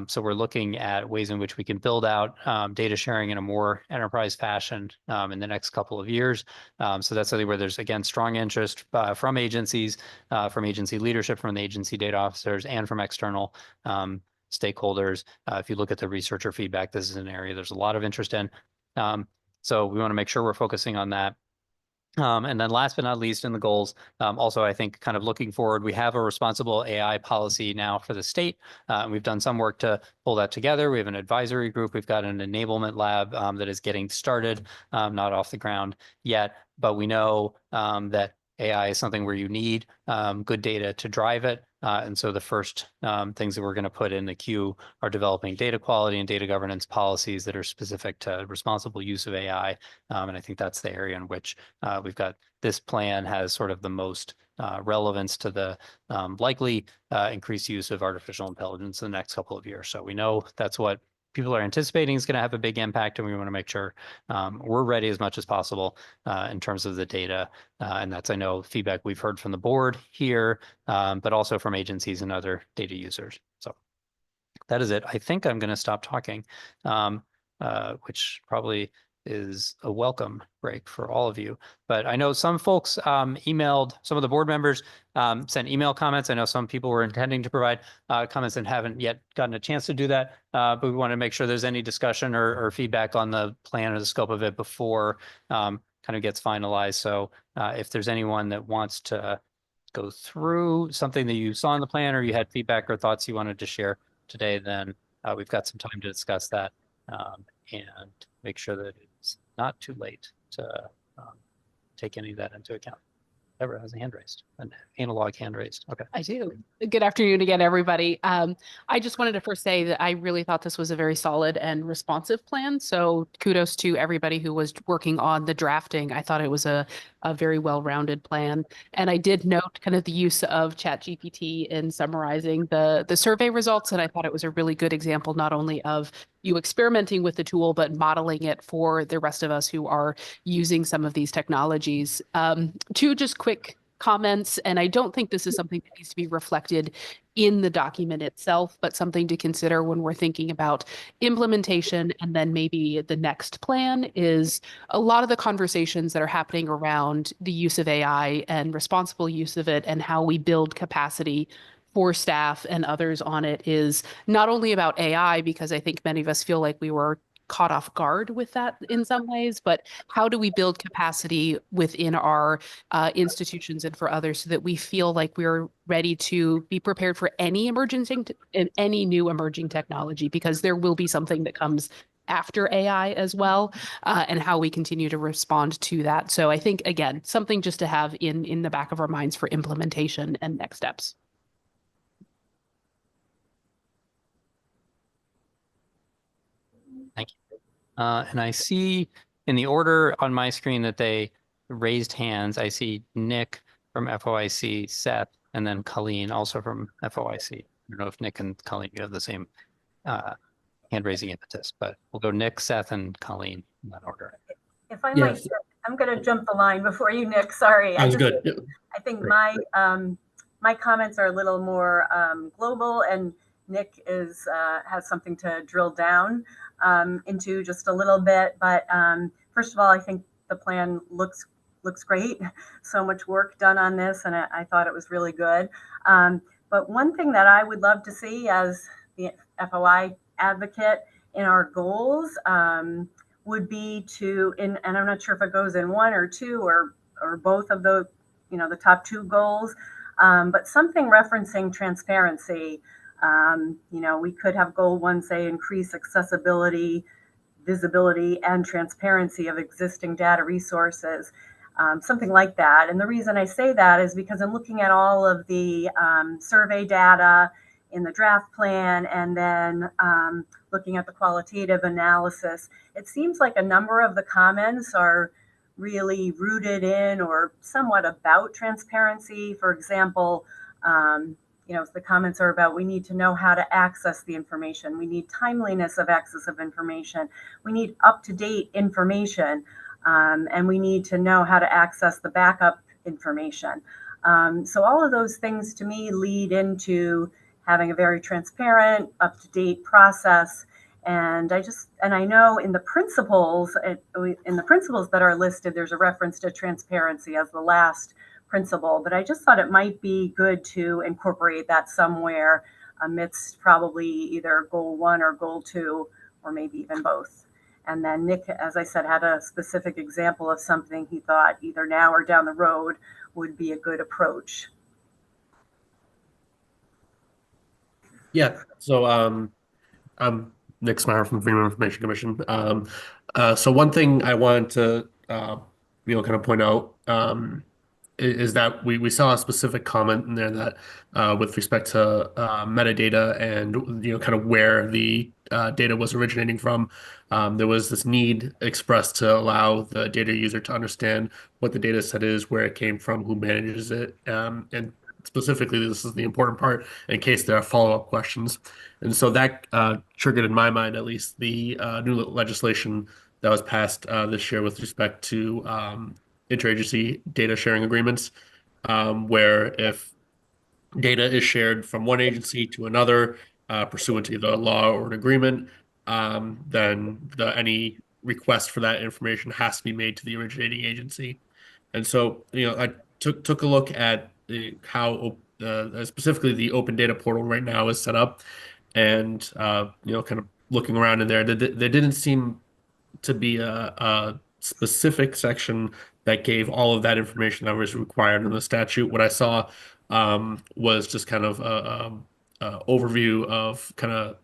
So we're looking at ways in which we can build out data sharing in a more enterprise fashion in the next couple of years. So that's something where there's, again, strong interest from agencies, from agency leadership, from the agency data officers, and from external stakeholders. If you look at the researcher feedback, this is an area there's a lot of interest in. So we want to make sure we're focusing on that. And then last but not least in the goals, also, I think kind of looking forward, we have a responsible AI policy now for the state. And we've done some work to pull that together. We have an advisory group. We've got an enablement lab that is getting started, not off the ground yet, but we know that AI is something where you need good data to drive it. And so the first things that we're going to put in the queue are developing data quality and data governance policies that are specific to responsible use of AI. And I think that's the area in which we've got this plan has sort of the most relevance to the likely increased use of artificial intelligence in the next couple of years. So we know that's what people are anticipating is going to have a big impact, and we want to make sure we're ready as much as possible in terms of the data. And that's, I know, feedback we've heard from the board here, but also from agencies and other data users. So that is it. I think I'm going to stop talking, which probably is a welcome break for all of you. But I know some folks emailed, some of the board members sent email comments. I know some people were intending to provide comments and haven't yet gotten a chance to do that. But we want to make sure there's any discussion or feedback on the plan or the scope of it before kind of gets finalized. So if there's anyone that wants to go through something that you saw in the plan or you had feedback or thoughts you wanted to share today, then we've got some time to discuss that and make sure that it's not too late to take any of that into account. Deborah has a hand raised, an analog hand raised. Okay. I do. Good afternoon again, everybody. I just wanted to first say that I really thought this was a very solid and responsive plan. So kudos to everybody who was working on the drafting. I thought it was a very well-rounded plan. And I did note kind of the use of ChatGPT in summarizing the survey results. And I thought it was a really good example, not only of you experimenting with the tool, but modeling it for the rest of us who are using some of these technologies. Two just quick comments, and I don't think this is something that needs to be reflected in the document itself, but something to consider when we're thinking about implementation. And then maybe the next plan is a lot of the conversations that are happening around the use of AI and responsible use of it and how we build capacity for staff and others on it is not only about AI, because I think many of us feel like we were caught off guard with that in some ways, but how do we build capacity within our institutions and for others so that we feel like we're ready to be prepared for any any new emerging technology, because there will be something that comes after AI as well, and how we continue to respond to that. So I think, again, something just to have in the back of our minds for implementation and next steps. Thank you. And I see in the order on my screen that they raised hands. I see Nick from FOIC, Seth, and then Colleen also from FOIC. I don't know if Nick and Colleen, you have the same hand raising impetus, but we'll go Nick, Seth, and Colleen in that order. If I might, I'm going to jump the line before you, Nick. Sorry. Sounds good. I think my comments are a little more global, and Nick has something to drill down into just a little bit. But first of all, I think the plan looks great. So much work done on this, and I thought it was really good. But one thing that I would love to see as the FOI advocate in our goals would be to, and I'm not sure if it goes in one or two or both of the, the top two goals, but something referencing transparency. We could have goal one say increase accessibility, visibility, and transparency of existing data resources, something like that. And the reason I say that is because I'm looking at all of the survey data in the draft plan, and then looking at the qualitative analysis. It seems like a number of the comments are really rooted in or somewhat about transparency. For example, the comments are about we need to know how to access the information. We need timeliness of access of information. We need up-to-date information, and we need to know how to access the backup information. So all of those things to me lead into having a very transparent, up-to-date process. And I know in the principles that are listed, there's a reference to transparency as the last principle, but I just thought it might be good to incorporate that somewhere amidst probably either goal one or goal two, or maybe even both. And then Nick, as I said, had a specific example of something he thought either now or down the road would be a good approach. Yeah. So I'm Nick Smyer from Freedom of Information Commission. So one thing I wanted to kind of point out is that we saw a specific comment in there that with respect to metadata and kind of where the data was originating from, there was this need expressed to allow the data user to understand what the data set is, where it came from, who manages it, and specifically, this is the important part in case there are follow-up questions. And so that triggered in my mind, at least, the new legislation that was passed this year with respect to interagency data sharing agreements, where if data is shared from one agency to another pursuant to either a law or an agreement, then any request for that information has to be made to the originating agency. And so, I took a look at how specifically the open data portal right now is set up, and kind of looking around in there, there didn't seem to be a specific section that gave all of that information that was required in the statute. What I saw was just kind of overview of kind of,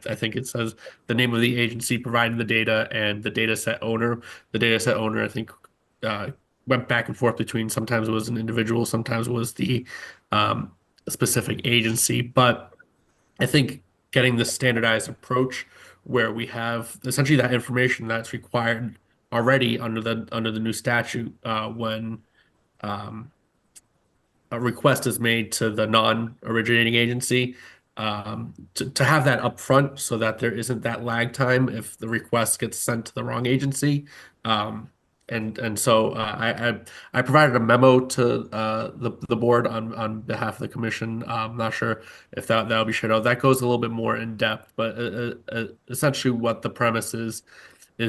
I think it says the name of the agency providing the data and the data set owner. The data set owner, I think, went back and forth between, sometimes it was an individual, sometimes it was the specific agency. But I think getting the standardized approach where we have essentially that information that's required already under the new statute when a request is made to the non-originating agency, to have that up front so that there isn't that lag time if the request gets sent to the wrong agency. And so I provided a memo to the board on behalf of the commission. I'm not sure if that'll be shared out. That goes a little bit more in depth, but essentially what the premise is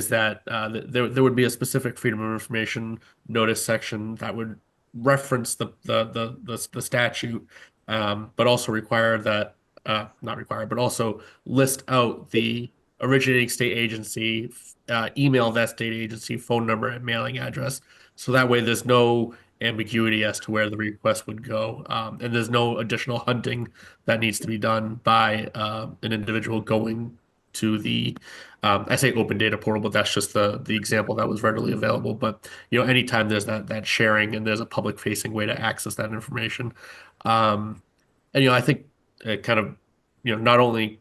that there would be a specific Freedom of Information notice section that would reference the statute, but also require that not require, but also list out the originating state agency, email of that state agency, phone number, and mailing address. So that way there's no ambiguity as to where the request would go. And there's no additional hunting that needs to be done by an individual going to the I say open data portal, but that's just the example that was readily available. But anytime there's that sharing and there's a public facing way to access that information. And I think it kind of not only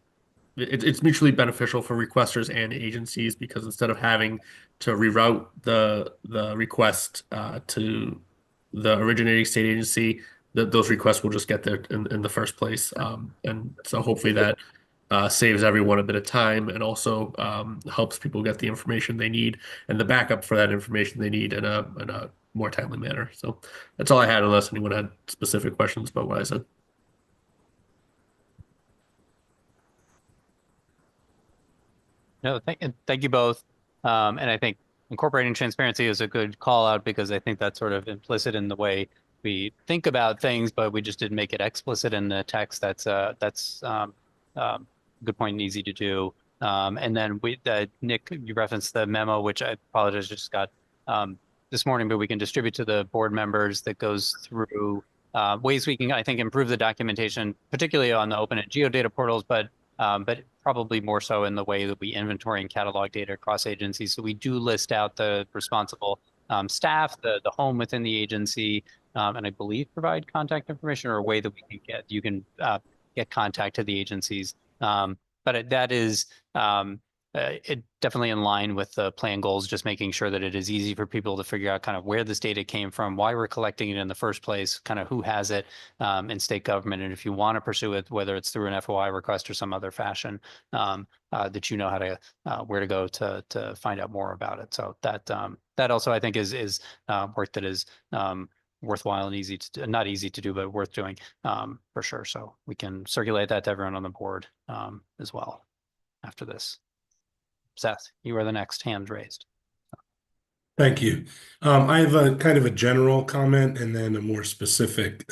it's mutually beneficial for requesters and agencies, because instead of having to reroute the request to the originating state agency, those requests will just get there in the first place. And so hopefully that saves everyone a bit of time, and also helps people get the information they need and the backup for that information they need in a more timely manner. So that's all I had, unless anyone had specific questions about what I said. No, thank you both. And I think incorporating transparency is a good call out, because I think that's sort of implicit in the way we think about things, but we just didn't make it explicit in the text. That's a good point and easy to do. And then Nick, you referenced the memo, which I apologize, just got this morning, but we can distribute to the board members, that goes through ways we can, I think, improve the documentation, particularly on the open and geodata portals, but probably more so in the way that we inventory and catalog data across agencies. So we do list out the responsible staff, the home within the agency, and I believe provide contact information, or a way that you can get contact to the agencies. But that is it definitely in line with the plan goals, just making sure that it is easy for people to figure out kind of where this data came from, why we're collecting it in the first place, kind of who has it in state government, and if you want to pursue it, whether it's through an FOI request or some other fashion, that you know how to where to go to find out more about it. So that also I think is work that is worthwhile and easy to not easy to do, but worth doing for sure. So we can circulate that to everyone on the board as well after this. Seth, you are the next hand raised. Thank you. I have a kind of a general comment and then a more specific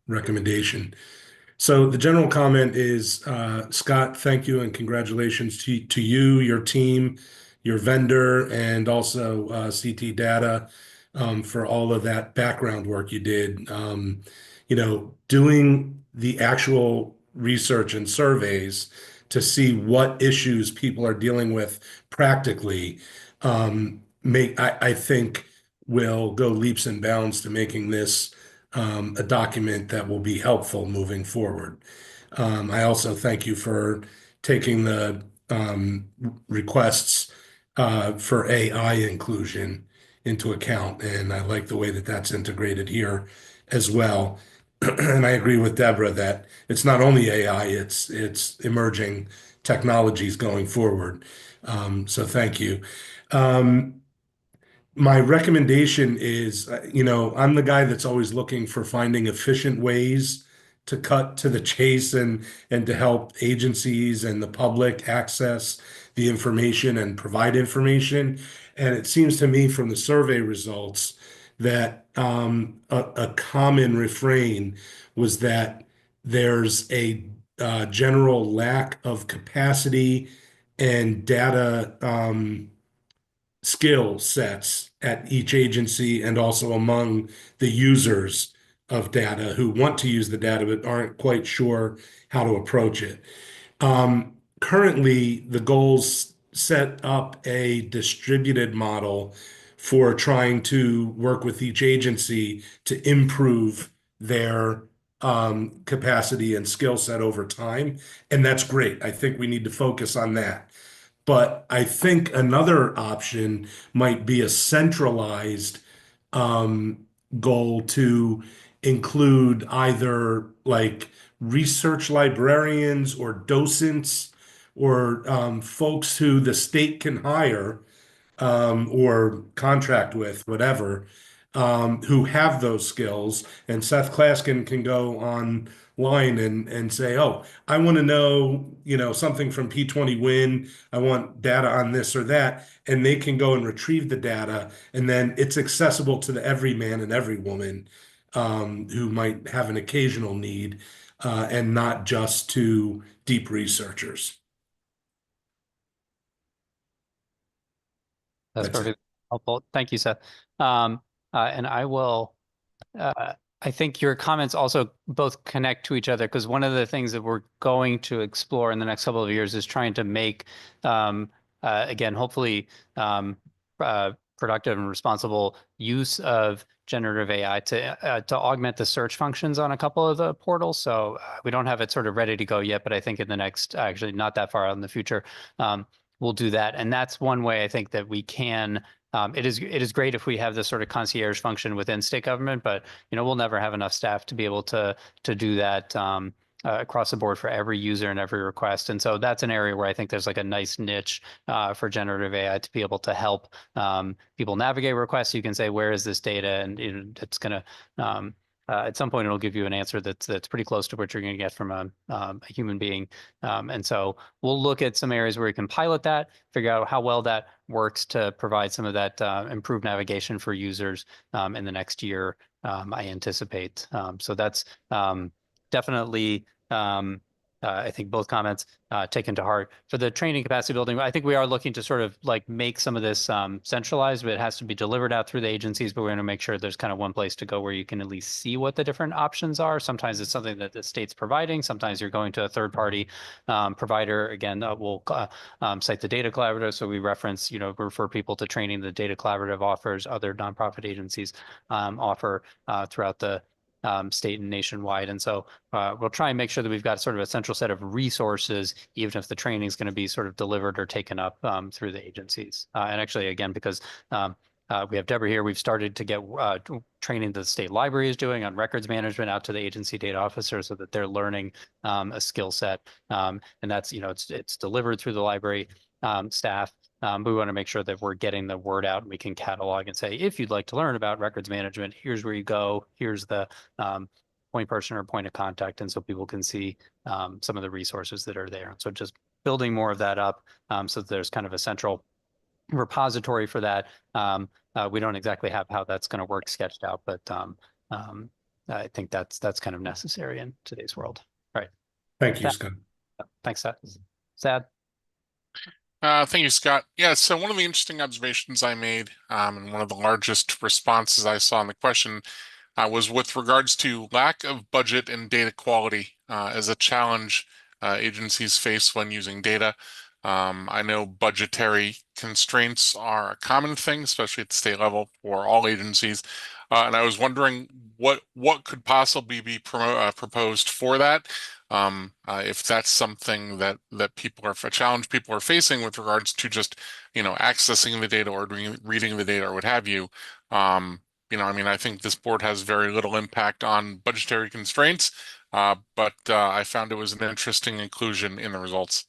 recommendation. So the general comment is, Scott, thank you and congratulations to you, your team, your vendor, and also CT Data for all of that background work you did. Doing the actual research and surveys to see what issues people are dealing with practically, I think will go leaps and bounds to making this a document that will be helpful moving forward. I also thank you for taking the requests for AI inclusion into account, and I like the way that that's integrated here as well. And I agree with Deborah that it's not only AI, it's emerging technologies going forward. So thank you. My recommendation is, I'm the guy that's always looking for finding efficient ways to cut to the chase and to help agencies and the public access the information and provide information. And it seems to me from the survey results that a common refrain was that there's a general lack of capacity and data skill sets at each agency, and also among the users of data who want to use the data but aren't quite sure how to approach it. Currently, the goals set up a distributed model for trying to work with each agency to improve their capacity and skill set over time. And that's great. I think we need to focus on that. But I think another option might be a centralized goal to include either like research librarians or docents or folks who the state can hire or contract with, whatever, who have those skills. And Seth Klaskin can go online and say, oh, I want to know, something from P20 Win. I want data on this or that. And they can go and retrieve the data. And then it's accessible to the every man and every woman who might have an occasional need, and not just to deep researchers. That's That's it. perfect. Helpful. Thank you, Seth. And I will, I think your comments also both connect to each other, because one of the things that we're going to explore in the next couple of years is trying to make, again, hopefully, productive and responsible use of generative AI to augment the search functions on a couple of the portals. So we don't have it sort of ready to go yet, but I think in the next, actually not that far out in the future, we'll do that. And that's one way I think that we can. It is great if we have this sort of concierge function within state government, but we'll never have enough staff to be able to do that across the board for every user and every request. And so that's an area where I think there's like a nice niche for generative AI to be able to help people navigate requests. You can say, where is this data? And it's going to at some point, it'll give you an answer that's pretty close to what you're going to get from a human being. And so we'll look at some areas where we can pilot that, figure out how well that works to provide some of that improved navigation for users in the next year, I anticipate. So that's definitely, I think both comments taken to heart. For the training capacity building, I think we are looking to sort of like make some of this centralized, but it has to be delivered out through the agencies. But we're going to make sure there's kind of one place to go where you can at least see what the different options are. Sometimes it's something that the state's providing. Sometimes you're going to a third-party provider. Again, we'll cite the Data Collaborative. So we reference, refer people to training the Data Collaborative offers, other nonprofit agencies offer throughout the state and nationwide. And so we'll try and make sure that we've got sort of a central set of resources, even if the training is going to be sort of delivered or taken up through the agencies. And actually, again, because we have Deborah here, we've started to get training that the state library is doing on records management out to the agency data officers so that they're learning a skill set. And that's, it's delivered through the library staff. We want to make sure that we're getting the word out and we can catalog and say, if you'd like to learn about records management, here's where you go. Here's the point person or point of contact. And so people can see some of the resources that are there. So just building more of that up so that there's kind of a central repository for that. We don't exactly have how that's going to work sketched out, but I think that's kind of necessary in today's world. Right. Thank you, Scott. Thanks, Sad. Thank you, Scott. Yeah, so one of the interesting observations I made, and one of the largest responses I saw in the question, was with regards to lack of budget and data quality as a challenge agencies face when using data. I know budgetary constraints are a common thing, especially at the state level for all agencies. And I was wondering what could possibly be proposed for that. If that's something that a challenge people are facing with regards to just, accessing the data or reading the data or what have you. I think this board has very little impact on budgetary constraints, but I found it was an interesting inclusion in the results.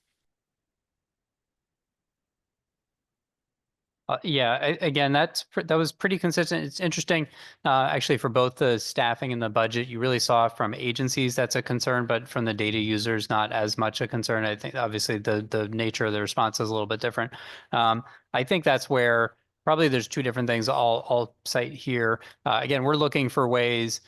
Again, that was pretty consistent. It's interesting, actually, for both the staffing and the budget. You really saw from agencies that's a concern, but from the data users, not as much a concern. I think obviously the nature of the response is a little bit different. I think that's where probably there's two different things I'll cite here. Again, we're looking for ways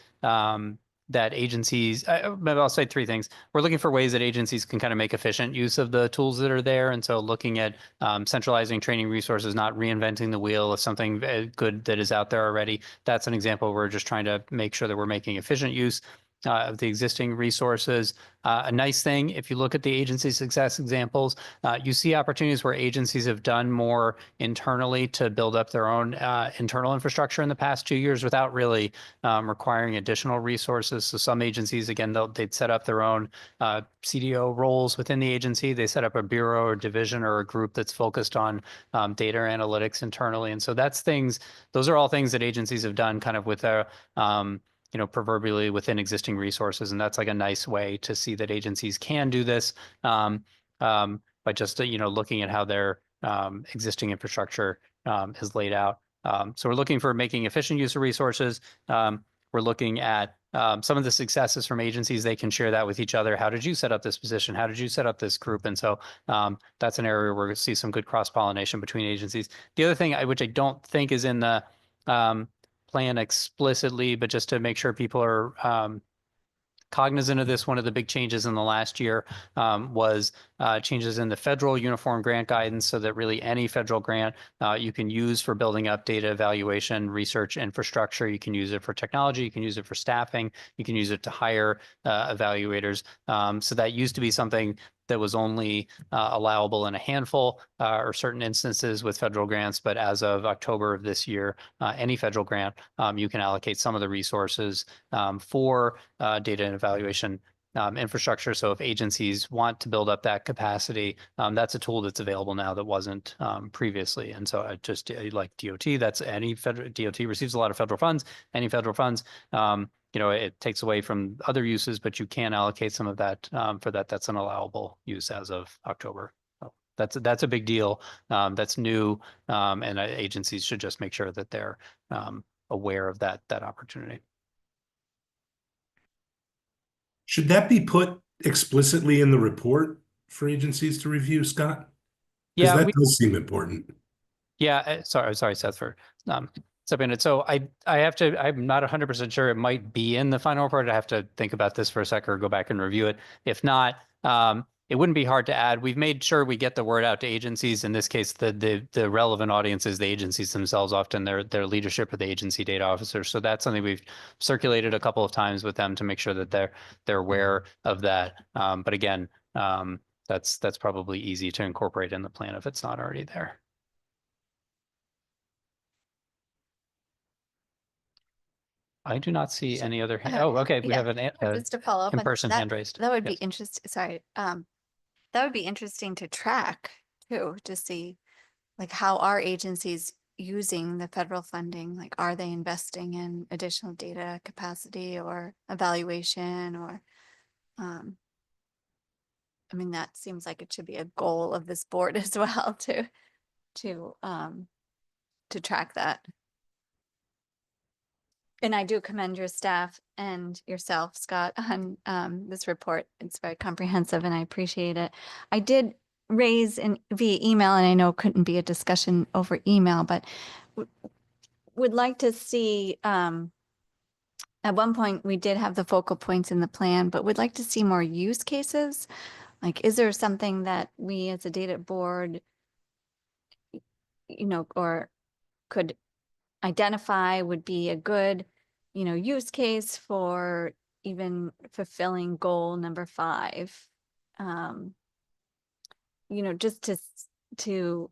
that agencies, maybe I'll say three things. We're looking for ways that agencies can kind of make efficient use of the tools that are there. And so looking at centralizing training resources, not reinventing the wheel of something good that is out there already. That's an example where we're just trying to make sure that we're making efficient use of the existing resources. A nice thing, if you look at the agency success examples, you see opportunities where agencies have done more internally to build up their own internal infrastructure in the past 2 years without really requiring additional resources. So some agencies, again, they'd set up their own CDO roles within the agency. They set up a bureau or division or a group that's focused on data analytics internally. And so those are all things that agencies have done kind of with their proverbially within existing resources. And that's like a nice way to see that agencies can do this by just, looking at how their existing infrastructure is laid out. So we're looking for making efficient use of resources. We're looking at some of the successes from agencies. They can share that with each other. How did you set up this position? How did you set up this group? And so that's an area where we're going to see some good cross-pollination between agencies. The other thing, which I don't think is in the plan explicitly, but just to make sure people are cognizant of this. One of the big changes in the last year was changes in the federal uniform grant guidance, so that really any federal grant you can use for building up data evaluation, research infrastructure. You can use it for technology. You can use it for staffing. You can use it to hire evaluators. So that used to be something that was only allowable in a handful or certain instances with federal grants. But as of October of this year, any federal grant, you can allocate some of the resources for data and evaluation infrastructure. So if agencies want to build up that capacity, that's a tool that's available now that wasn't previously. And so I just like DOT, that's any federal DOT receives a lot of federal funds, any federal funds. It takes away from other uses, but you can allocate some of that for that. That's an allowable use as of October. So that's a big deal. That's new, and agencies should just make sure that they're aware of that opportunity. Should that be put explicitly in the report for agencies to review, Scott? Because Yeah, that does seem important. Yeah, sorry, Seth, for stepping in. So I'm not 100% sure. It might be in the final report. I have to think about this for a sec or go back and review it. If not, it wouldn't be hard to add. We've made sure we get the word out to agencies. In this case, the relevant audience is the agencies themselves, often their leadership or the agency data officers. So that's something we've circulated a couple of times with them to make sure that they're aware of that. But again, that's probably easy to incorporate in the plan if it's not already there. I do not see any other hand. Oh, okay. We have Just to follow up on in-person hand raised. That would be Yes. interesting. Sorry. That would be interesting to track too, to see like how are agencies using the federal funding? Like, are they investing in additional data capacity or evaluation or, I mean, that seems like it should be a goal of this board as well to track that. And I do commend your staff and yourself, Scott, on this report. It's very comprehensive and I appreciate it. I did raise via email, and I know it couldn't be a discussion over email, but would like to see, at one point we did have the focal points in the plan, but would like to see more use cases. Like, is there something that we as a data board, or could identify would be a good, use case for even fulfilling goal number 5, just to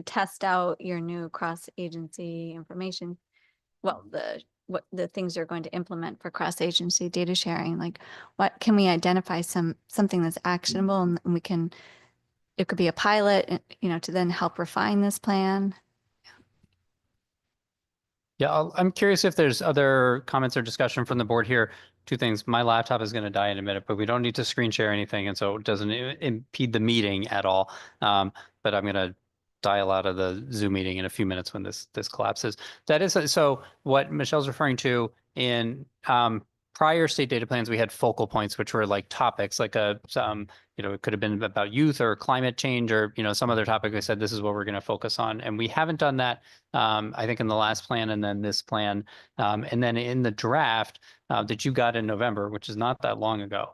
test out your new cross-agency information. Well, what the things you're going to implement for cross-agency data sharing, like what can we identify something that's actionable and it could be a pilot, to then help refine this plan. Yeah, I'm curious if there's other comments or discussion from the board here. Two things. My laptop is going to die in a minute, but we don't need to screen share anything, and so it doesn't impede the meeting at all. But I'm going to dial out of the Zoom meeting in a few minutes when this collapses. That is so. What Michelle's referring to in prior state data plans, we had focal points, which were like topics, like it could have been about youth or climate change or, some other topic. We said, this is what we're going to focus on. And we haven't done that, I think, in the last plan and then this plan. And then in the draft that you got in November, which is not that long ago,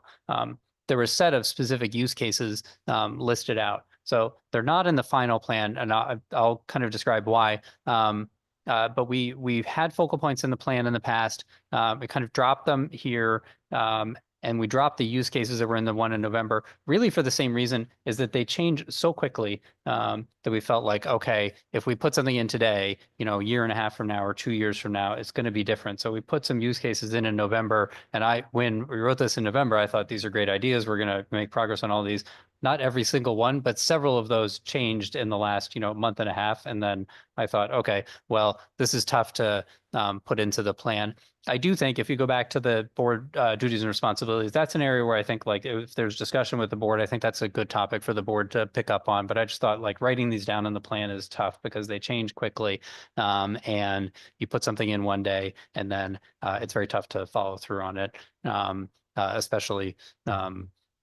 there were a set of specific use cases listed out. So they're not in the final plan, and I'll kind of describe why. But we've had focal points in the plan in the past. We kind of dropped them here, and we dropped the use cases that were in the one in November, really for the same reason, is that they change so quickly that we felt like, okay, if we put something in today, a year and a half from now or 2 years from now, it's going to be different. So we put some use cases in November, and when we wrote this in November, I thought these are great ideas. We're going to make progress on all these. Not every single one, but several of those changed in the last, month and a half. And then I thought, okay, well, this is tough to put into the plan. I do think if you go back to the board duties and responsibilities, that's an area where I think like if there's discussion with the board, I think that's a good topic for the board to pick up on. But I just thought like writing these down in the plan is tough because they change quickly, and you put something in one day and then it's very tough to follow through on it, especially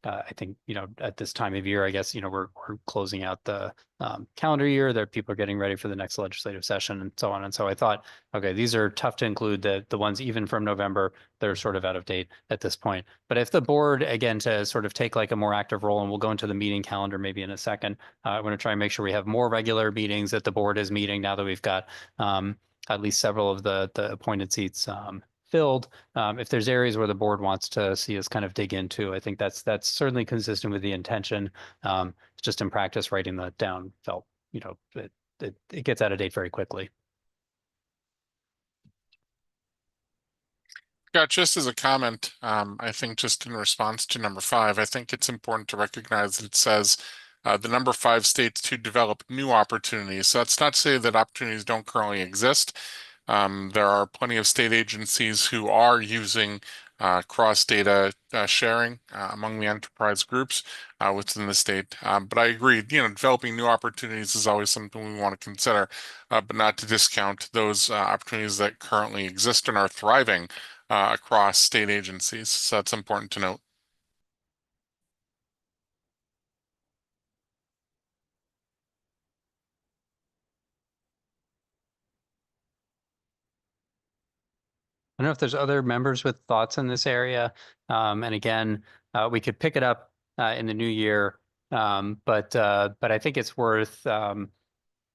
I think, at this time of year, I guess, we're closing out the calendar year. There, people are getting ready for the next legislative session and so on. And so I thought, okay, these are tough to include, the ones even from November, they're sort of out of date at this point. But if the board, again, to sort of take like a more active role, and we'll go into the meeting calendar maybe in a second, I want to try and make sure we have more regular meetings, that the board is meeting now that we've got at least several of the appointed seats filled. If there's areas where the board wants to see us kind of dig into, I think that's certainly consistent with the intention. Just in practice, writing that down felt, it gets out of date very quickly. Scott, just as a comment, I think just in response to number 5, I think it's important to recognize that it says the number 5 states to develop new opportunities. So that's not to say that opportunities don't currently exist. There are plenty of state agencies who are using cross data sharing among the enterprise groups within the state. But I agree, developing new opportunities is always something we want to consider, but not to discount those opportunities that currently exist and are thriving across state agencies. So that's important to note. I don't know if there's other members with thoughts in this area. And again, we could pick it up in the new year. But I think it's worth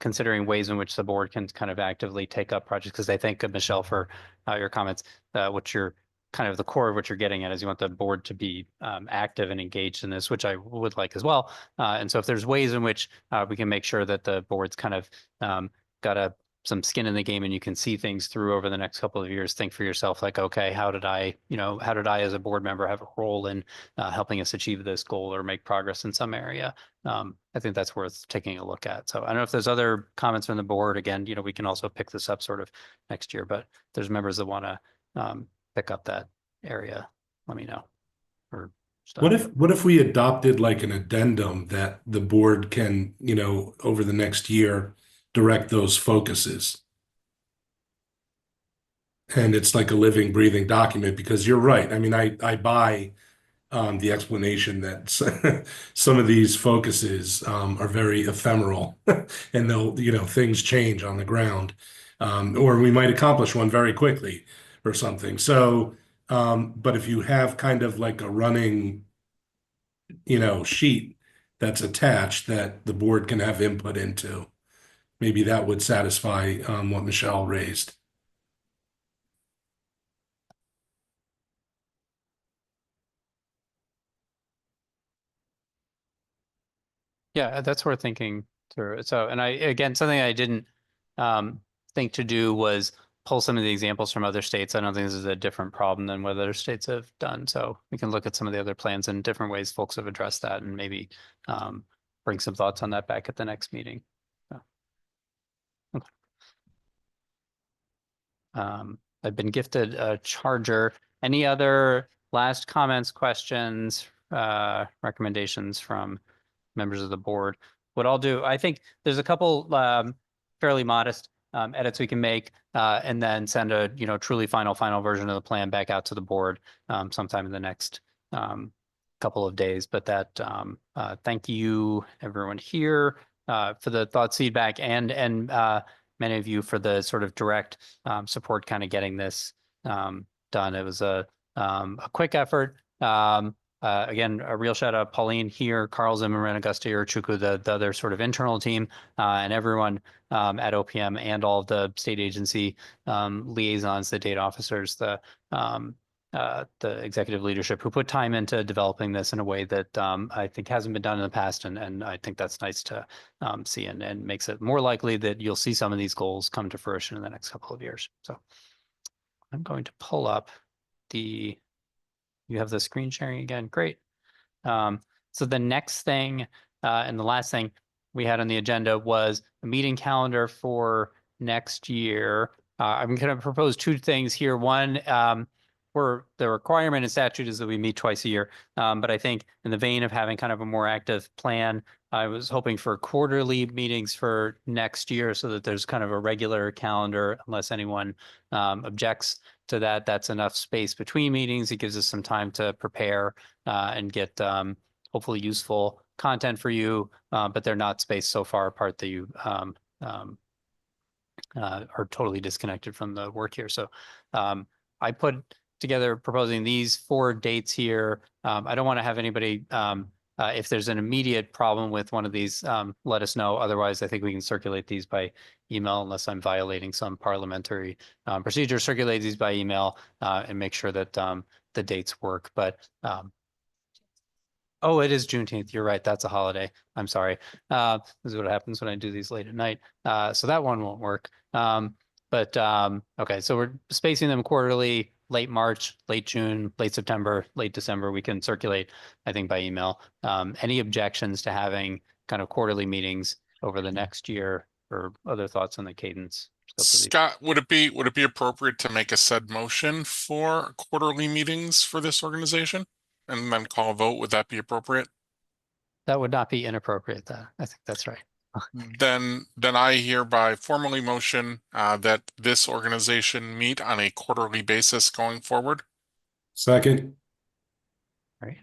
considering ways in which the board can kind of actively take up projects, because I think, Michelle, for your comments, what you're kind of the core of what you're getting at is you want the board to be active and engaged in this, which I would like as well. And so if there's ways in which we can make sure that the board's kind of got some skin in the game and you can see things through over the next couple of years, think for yourself, like, okay, how did I as a board member have a role in helping us achieve this goal or make progress in some area? I think that's worth taking a look at. So I don't know if there's other comments from the board. Again, we can also pick this up sort of next year, but if there's members that want to pick up that area, let me know. Or what if we adopted like an addendum that the board can, over the next year, direct those focuses? And it's like a living, breathing document, because you're right. I mean, I buy the explanation that some of these focuses are very ephemeral and they'll, things change on the ground. Or we might accomplish one very quickly or something. So, but if you have kind of like a running, sheet that's attached that the board can have input into, maybe that would satisfy what Michelle raised. Yeah, that's worth thinking through. So, and again, something I didn't think to do was pull some of the examples from other states. I don't think this is a different problem than what other states have done. So we can look at some of the other plans and different ways folks have addressed that, and maybe bring some thoughts on that back at the next meeting. So, okay. I've been gifted a charger. Any other last comments, questions, recommendations from members of the board? What I'll do, I think there's a couple fairly modest edits we can make, and then send a truly final version of the plan back out to the board sometime in the next couple of days. But that thank you everyone here for the thoughts, feedback, and many of you for the sort of direct support kind of getting this done. It was a quick effort. Again, a real shout out, Pauline here, Carl Zimmerman, Augusta Irichukwu, the other sort of internal team, and everyone at OPM and all of the state agency liaisons, the data officers, the executive leadership who put time into developing this in a way that I think hasn't been done in the past. And I think that's nice to see, and makes it more likely that you'll see some of these goals come to fruition in the next couple of years. So I'm going to pull up you have the screen sharing again. Great. So the next thing and the last thing we had on the agenda was a meeting calendar for next year. I'm going to propose two things here. One, where the requirement in statute is that we meet twice a year. But I think in the vein of having kind of a more active plan, I was hoping for quarterly meetings for next year so that there's kind of a regular calendar, unless anyone objects to that. That's enough space between meetings. It gives us some time to prepare and get hopefully useful content for you, but they're not spaced so far apart that you are totally disconnected from the work here. So I put together proposing these 4 dates here. I don't want to have anybody, if there's an immediate problem with one of these, let us know. Otherwise, I think we can circulate these by email unless I'm violating some parliamentary procedure. Circulate these by email and make sure that the dates work. But oh, it is Juneteenth. You're right. That's a holiday. I'm sorry. This is what happens when I do these late at night. So that one won't work. Okay, so we're spacing them quarterly, late March, late June, late September, late December. We can circulate, I think, by email. Any objections to having kind of quarterly meetings over the next year, or other thoughts on the cadence? Scott, would it be appropriate to make a said motion for quarterly meetings for this organization and then call a vote? Would that be appropriate? That would not be inappropriate, though. I think that's right. Then I hereby formally motion that this organization meet on a quarterly basis going forward. Second. Right.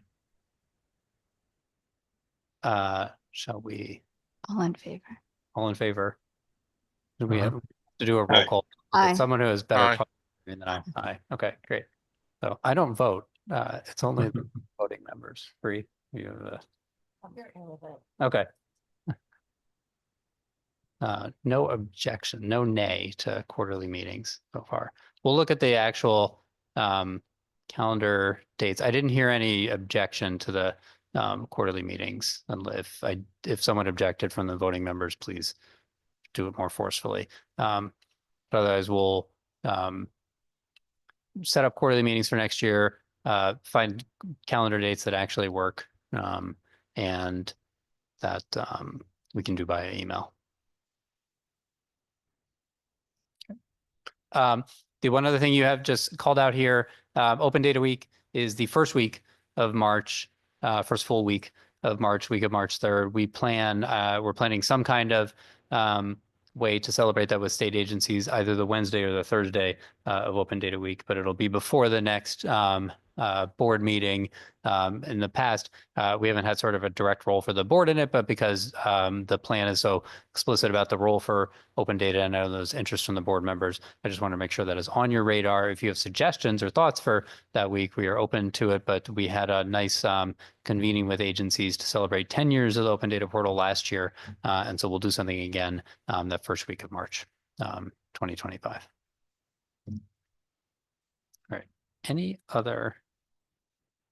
Shall we? All in favor. All in favor? Do we have to do a roll call? Aye. Someone who has better Aye. than I. Aye. Okay, great. So I don't vote. It's only the voting members. Free. You have okay. No objection, no nay to quarterly meetings so far. We'll look at the actual calendar dates. I didn't hear any objection to the quarterly meetings. And if someone objected from the voting members, please do it more forcefully. But otherwise, we'll set up quarterly meetings for next year, find calendar dates that actually work, and that we can do by email. The one other thing you have just called out here, Open Data Week is the first week of March, first full week of March, week of March 3rd. We're planning some kind of way to celebrate that with state agencies, either the Wednesday or the Thursday of Open Data Week, but it'll be before the next board meeting. In the past, we haven't had sort of a direct role for the board in it, but because the plan is so explicit about the role for open data and I know there's interest from the board members, I just want to make sure that is on your radar. If you have suggestions or thoughts for that week, we are open to it, but we had a nice convening with agencies to celebrate 10 years of the Open Data Portal last year. And so we'll do something again that first week of March, 2025. All right. Any other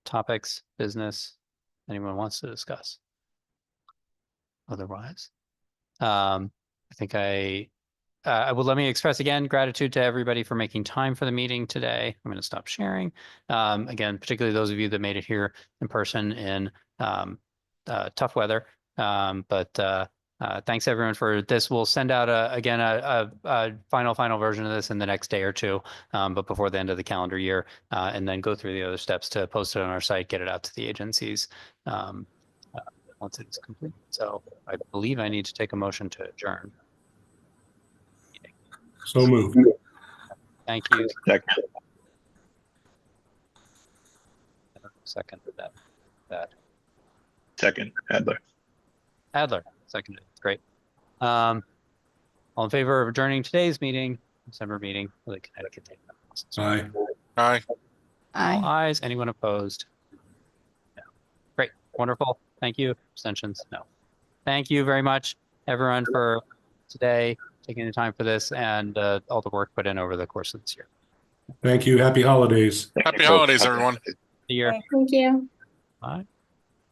topics, business, anyone wants to discuss? Otherwise, I think let me express again gratitude to everybody for making time for the meeting today. I'm going to stop sharing. Again, particularly those of you that made it here in person in tough weather. Thanks everyone for this. We'll send out a final version of this in the next day or two, but before the end of the calendar year, and then go through the other steps to post it on our site, get it out to the agencies once it is complete. So I believe I need to take a motion to adjourn. So moved. Thank you. Second that. Second, Adler. Seconded. Great. All in favor of adjourning today's meeting, December meeting for the Connecticut Data Analysis? Aye. All ayes. Anyone opposed? No. Great. Wonderful. Thank you. Abstentions? No. Thank you very much, everyone, for today, taking the time for this and all the work put in over the course of this year. Thank you. Happy holidays. Happy holidays, everyone. The year. Thank you. Bye.